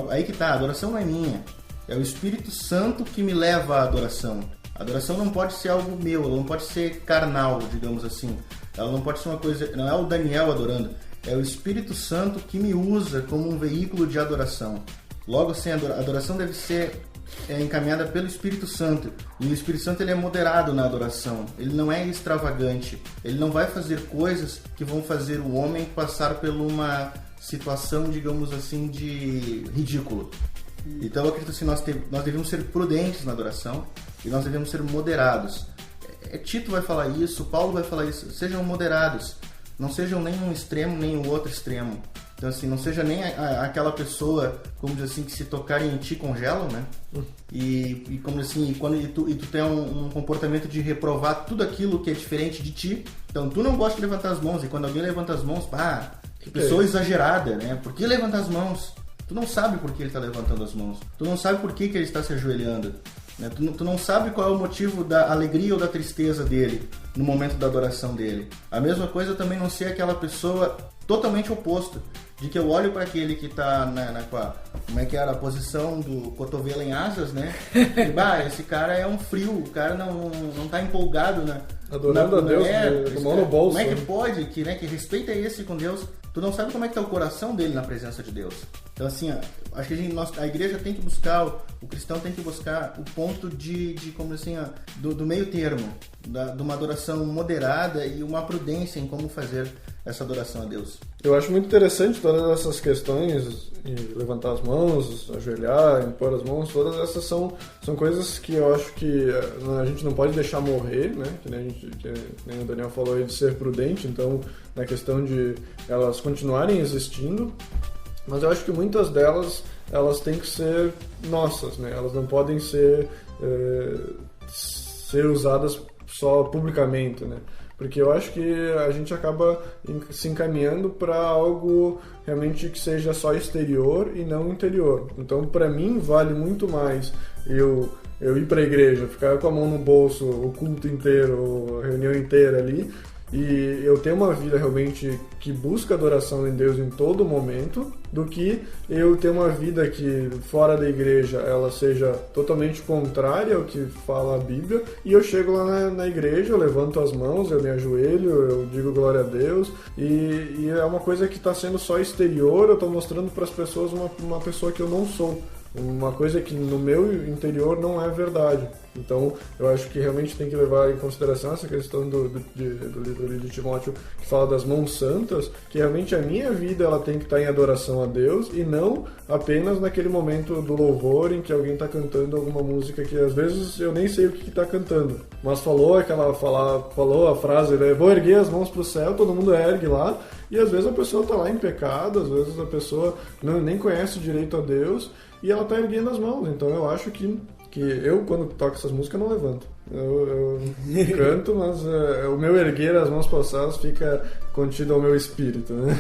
[SPEAKER 6] Aí que tá, a adoração não é minha. É o Espírito Santo que me leva à adoração. A adoração não pode ser algo meu, ela não pode ser carnal, digamos assim. Ela não pode ser uma coisa... Não é o Daniel adorando, é o Espírito Santo que me usa como um veículo de adoração. Logo assim, a adoração deve ser encaminhada pelo Espírito Santo. E o Espírito Santo ele é moderado na adoração. Ele não é extravagante. Ele não vai fazer coisas que vão fazer o homem passar por uma situação, digamos assim, de ridículo. Então eu acredito que nós devemos ser prudentes na adoração e nós devemos ser moderados. Tito vai falar isso, Paulo vai falar isso. Sejam moderados. Não sejam nem um extremo, nem o outro extremo. Então, assim, não seja nem aquela pessoa, como diz assim, que se tocarem em ti congelam, né? E como assim, e tu tem um comportamento de reprovar tudo aquilo que é diferente de ti. Então, tu não gosta de levantar as mãos. E quando alguém levanta as mãos, que pessoa exagerada, né? Por que levantar as mãos? Tu não sabe por que ele está levantando as mãos. Tu não sabe por que ele está se ajoelhando. Né? Tu não sabe qual é o motivo da alegria ou da tristeza dele no momento da adoração dele. A mesma coisa também não ser aquela pessoa totalmente oposto, de que eu olho para aquele que está como é que era a posição do cotovelo em asas, né? E, esse cara é um frio, o cara não tá empolgado, né?
[SPEAKER 5] Adorando a Deus, com mão no bolso.
[SPEAKER 6] Como é que pode, que respeito é esse com Deus? Tu não sabe como é que tá o coração dele na presença de Deus. Então, assim, acho que a igreja tem que buscar, o cristão tem que buscar o ponto de como assim, do meio termo, de uma adoração moderada e uma prudência em como fazer essa adoração a Deus.
[SPEAKER 5] Eu acho muito interessante todas essas questões, levantar as mãos, ajoelhar, impor as mãos, todas essas são coisas que eu acho que a gente não pode deixar morrer, né? Que nem o Daniel falou aí, de ser prudente, então na questão de elas continuarem existindo, mas eu acho que muitas delas elas têm que ser nossas, né? Elas não podem ser usadas só publicamente, né? Porque eu acho que a gente acaba se encaminhando para algo realmente que seja só exterior e não interior. Então, para mim, vale muito mais eu ir para a igreja, ficar com a mão no bolso o culto inteiro, a reunião inteira ali, e eu ter uma vida realmente que busca adoração em Deus em todo momento, do que eu ter uma vida que fora da igreja ela seja totalmente contrária ao que fala a Bíblia, e eu chego lá na igreja, eu levanto as mãos, eu me ajoelho, eu digo glória a Deus, e é uma coisa que está sendo só exterior, eu estou mostrando para as pessoas uma pessoa que eu não sou. Uma coisa que no meu interior não é verdade. Então, eu acho que realmente tem que levar em consideração essa questão do livro de Timóteo, que fala das mãos santas, que realmente a minha vida ela tem que estar em adoração a Deus, e não apenas naquele momento do louvor em que alguém está cantando alguma música que às vezes eu nem sei o que está cantando. Mas falou a frase, né, vou erguer as mãos para o céu, todo mundo ergue lá, e às vezes a pessoa está lá em pecado, às vezes a pessoa nem conhece direito a Deus, e ela está erguendo as mãos. Então eu acho que eu, quando toco essas músicas, não levanto. Eu canto, mas o meu erguer as mãos para os céus fica contido ao meu espírito, né?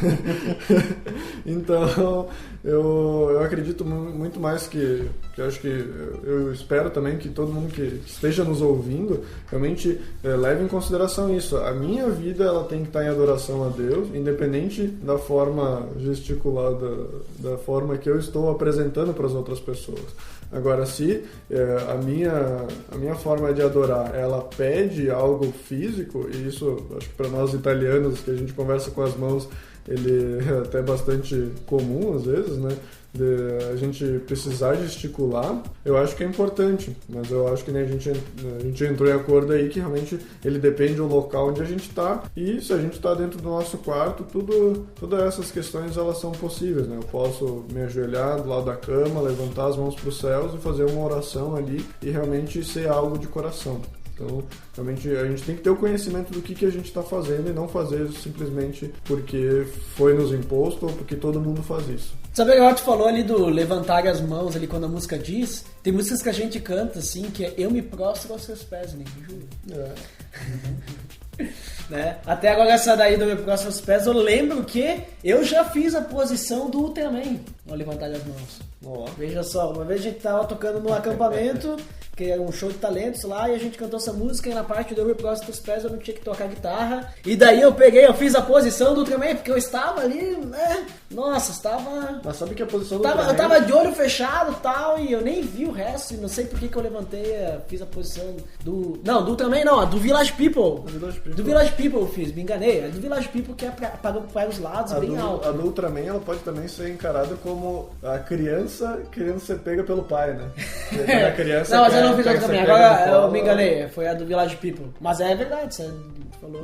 [SPEAKER 5] Então eu acredito muito mais que acho que eu espero também que todo mundo que esteja nos ouvindo realmente leve em consideração isso. A minha vida ela tem que estar em adoração a Deus, independente da forma gesticulada, da forma que eu estou apresentando para as outras pessoas. Agora, se a minha forma de adorar, ela pede algo físico, e isso, acho que para nós italianos, que a gente conversa com as mãos, ele é até bastante comum às vezes, né? De a gente precisar gesticular, eu acho que é importante, mas eu acho que a gente entrou em acordo aí que realmente ele depende do local onde a gente está, e se a gente está dentro do nosso quarto, todas essas questões elas são possíveis, né? Eu posso me ajoelhar do lado da cama, levantar as mãos para os céus e fazer uma oração ali e realmente ser algo de coração. Então, realmente, a gente tem que ter o conhecimento do que a gente está fazendo e não fazer simplesmente porque foi nos imposto ou porque todo mundo faz isso.
[SPEAKER 4] Sabe o que o Otto falou ali do levantar as mãos ali quando a música diz? Tem músicas que a gente canta assim, que é eu me prostro aos seus pés, né? Juro. Né? Até agora essa daí do meu prostro aos seus pés, eu lembro que eu já fiz a posição do Ultraman ao levantar as mãos. Veja só, uma vez a gente tava tocando num acampamento porque era um show de talentos lá, e a gente cantou essa música, e na parte do Reprost dos Pés eu não tinha que tocar guitarra, e daí eu fiz a posição do Ultraman, porque eu estava ali, né, nossa, estava...
[SPEAKER 5] Mas sabe que a posição do
[SPEAKER 4] Eu
[SPEAKER 5] Ultraman...
[SPEAKER 4] tava de olho fechado e tal, e eu nem vi o resto, e não sei por que eu levantei, fiz a posição do... Não, do Ultraman não, a do Village People. Do Village People eu fiz, me enganei. A do Village People que é para os lados, bem alto.
[SPEAKER 5] A do Ultraman, ela pode também ser encarada como a criança querendo ser pega pelo pai, né? A criança
[SPEAKER 4] não, mas eu não fiz a do Ultraman, agora eu me
[SPEAKER 5] me
[SPEAKER 4] enganei, foi a do Village People. Mas é verdade, você falou...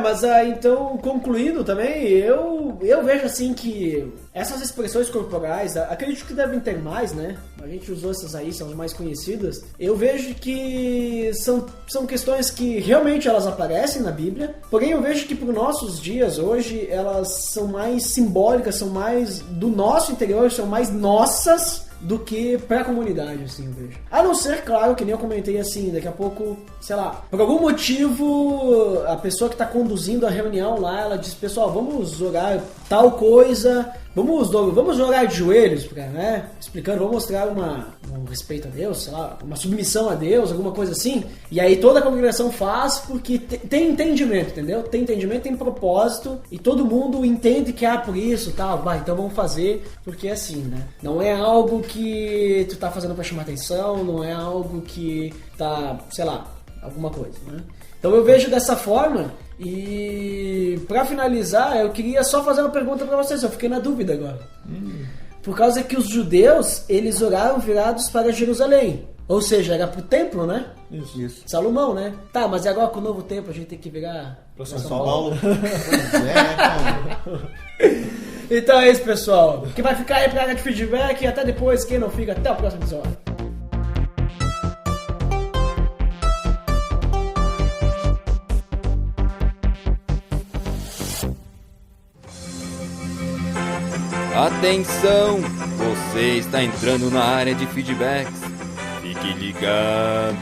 [SPEAKER 4] Mas então, concluindo também, eu vejo assim que essas expressões corporais, acredito que devem ter mais, né? A gente usou essas aí, são as mais conhecidas. Eu vejo que são questões que realmente elas aparecem na Bíblia, porém eu vejo que para os nossos dias hoje elas são mais simbólicas, são mais do nosso interior, são mais nossas do que pra comunidade, assim, eu vejo. A não ser, claro, que nem eu comentei assim, daqui a pouco, sei lá, por algum motivo, a pessoa que tá conduzindo a reunião lá, ela diz, pessoal, vamos jogar tal coisa, vamos jogar de joelhos, né? Explicando, vamos mostrar um respeito a Deus, sei lá, uma submissão a Deus, alguma coisa assim. E aí toda a congregação faz porque tem entendimento, entendeu? Tem entendimento, tem propósito, e todo mundo entende que, por isso, tá, vai, então vamos fazer, porque é assim, né? Não é algo que tu tá fazendo pra chamar atenção, não é algo que tá, sei lá, alguma coisa, né? Então eu vejo dessa forma. E pra finalizar, eu queria só fazer uma pergunta pra vocês, eu fiquei na dúvida agora. Por causa que os judeus, eles oraram virados para Jerusalém. Ou seja, era pro templo, né?
[SPEAKER 5] Isso.
[SPEAKER 4] Salomão, né? Tá, mas e agora com o novo templo a gente tem que virar
[SPEAKER 6] Pra São Paulo. Pois é, né,
[SPEAKER 4] Então é isso, pessoal. Que vai ficar aí pra área de feedback e até depois, quem não fica, até o próximo episódio.
[SPEAKER 7] Atenção! Você está entrando na área de feedbacks. Fique ligado!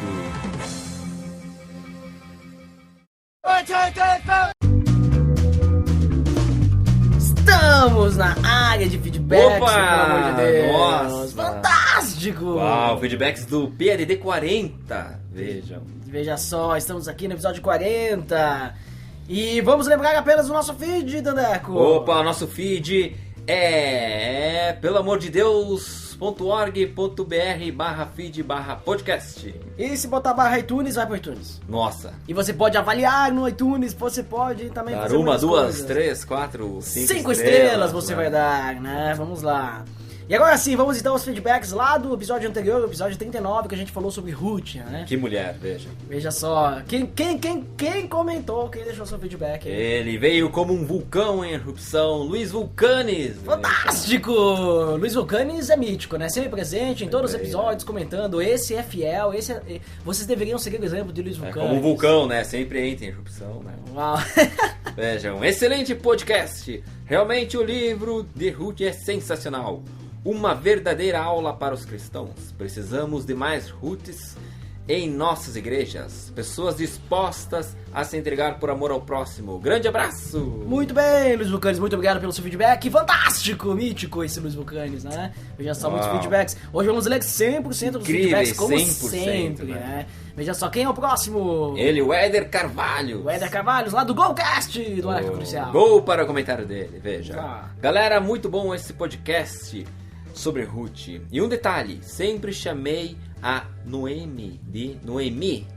[SPEAKER 4] Estamos na área de feedbacks,
[SPEAKER 7] Opa!
[SPEAKER 4] pelo amor de Deus.
[SPEAKER 7] Nossa!
[SPEAKER 4] Fantástico!
[SPEAKER 7] Uau, feedbacks do PADD 40. Vejam.
[SPEAKER 4] Veja só, estamos aqui no episódio 40. E vamos lembrar apenas o nosso feed, Dandeco.
[SPEAKER 7] Opa, nosso feed é pelo amor de Deus.org.br/feed/podcast.
[SPEAKER 4] E se botar barra iTunes, vai pro iTunes.
[SPEAKER 7] Nossa.
[SPEAKER 4] E você pode avaliar no iTunes, você pode também
[SPEAKER 7] Dar
[SPEAKER 4] fazer
[SPEAKER 7] uma,
[SPEAKER 4] muitas
[SPEAKER 7] duas,
[SPEAKER 4] coisas.
[SPEAKER 7] 3, 4, 5
[SPEAKER 4] 5 estrelas você vai dar, né? Vamos lá. E agora sim, vamos então aos feedbacks lá do episódio anterior, o episódio 39, que a gente falou sobre Ruth, né?
[SPEAKER 7] Que mulher, veja.
[SPEAKER 4] Veja só, quem comentou, quem deixou seu feedback?
[SPEAKER 7] Ele veio como um vulcão em erupção, Luiz Vulcanes.
[SPEAKER 4] Fantástico! Luiz Vulcanes é mítico, né? Sempre presente em todos os episódios, comentando. Esse é fiel, vocês deveriam seguir o exemplo de Luiz
[SPEAKER 7] É
[SPEAKER 4] Vulcanes.
[SPEAKER 7] como um vulcão, né? Sempre entra em erupção, né?
[SPEAKER 4] Uau!
[SPEAKER 7] Vejam, excelente podcast. Realmente o livro de Ruth é sensacional. Uma verdadeira aula para os cristãos. Precisamos de mais Ruths em nossas igrejas. Pessoas dispostas a se entregar por amor ao próximo. Grande abraço!
[SPEAKER 4] Muito bem, Luiz Vulcanes, muito obrigado pelo seu feedback. Fantástico, mítico esse Luiz Vulcanes, né? Veja só, muitos feedbacks. Hoje vamos ler 100% dos
[SPEAKER 7] Incríveis,
[SPEAKER 4] feedbacks, como
[SPEAKER 7] 100%,
[SPEAKER 4] sempre, né? Veja só, quem é o próximo?
[SPEAKER 7] Ele, o Éder Carvalho.
[SPEAKER 4] O Éder Carvalho, lá do Golcast, do Arco Crucial.
[SPEAKER 7] Gol para o comentário dele, veja.
[SPEAKER 4] Ah.
[SPEAKER 7] Galera, muito bom esse podcast sobre Ruth. E um detalhe, sempre chamei a Noemi de Noemi.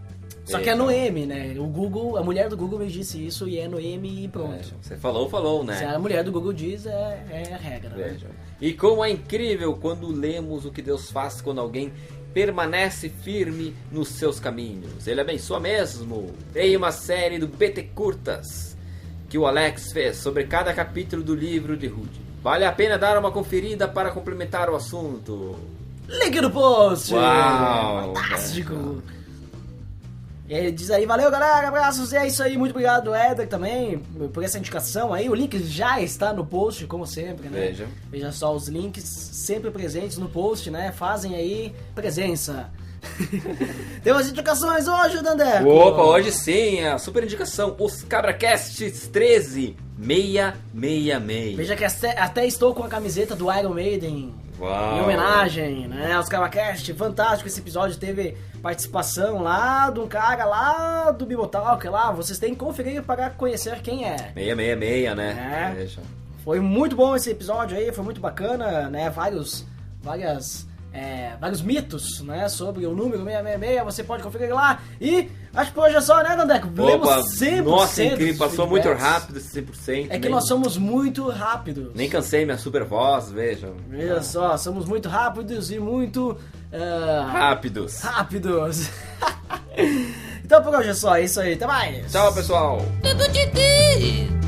[SPEAKER 4] Só que é Noemi, né? O Google, a mulher do Google me disse isso e é Noemi e pronto.
[SPEAKER 7] Você falou, né?
[SPEAKER 4] Se a mulher do Google diz, é a regra, né?
[SPEAKER 7] Vejam. E como é incrível quando lemos o que Deus faz quando alguém permanece firme nos seus caminhos. Ele abençoa mesmo. Tem uma série do BT Curtas que o Alex fez sobre cada capítulo do livro de Ruth. Vale a pena dar uma conferida para complementar o assunto.
[SPEAKER 4] Link no post!
[SPEAKER 7] Uau!
[SPEAKER 4] Fantástico! E ele diz aí, valeu galera, abraços, e é isso aí, muito obrigado Éder também por essa indicação aí, o link já está no post, como sempre, né? Veja só, os links sempre presentes no post, né? Fazem aí presença. Temos indicações hoje, Dandeco!
[SPEAKER 7] Opa, hoje sim, a super indicação, os CabraCasts 13666.
[SPEAKER 4] Veja que até estou com a camiseta do Iron Maiden
[SPEAKER 7] Uau.
[SPEAKER 4] Em homenagem, né, aos CavaCast. Fantástico, esse episódio teve participação lá de um cara lá do Bibotalk lá. Vocês têm que conferir para conhecer quem é.
[SPEAKER 7] 666, né?
[SPEAKER 4] É.
[SPEAKER 7] Veja.
[SPEAKER 4] Foi muito bom esse episódio aí, foi muito bacana, né? Vários mitos, né? Sobre o número 666, você pode conferir lá. E acho que por hoje é só, né, Dandeco?
[SPEAKER 7] Opa,
[SPEAKER 4] 100%
[SPEAKER 7] nossa, incrível,
[SPEAKER 4] dos
[SPEAKER 7] passou muito
[SPEAKER 4] feedbacks.
[SPEAKER 7] rápido esse 100%.
[SPEAKER 4] É que nós somos muito rápidos.
[SPEAKER 7] Nem cansei minha super voz, vejam.
[SPEAKER 4] Veja só, somos muito rápidos e muito...
[SPEAKER 7] Rápidos.
[SPEAKER 4] rápidos. Então por hoje é só, é isso aí, até mais.
[SPEAKER 7] Tchau, pessoal.
[SPEAKER 2] Tudo de Deus.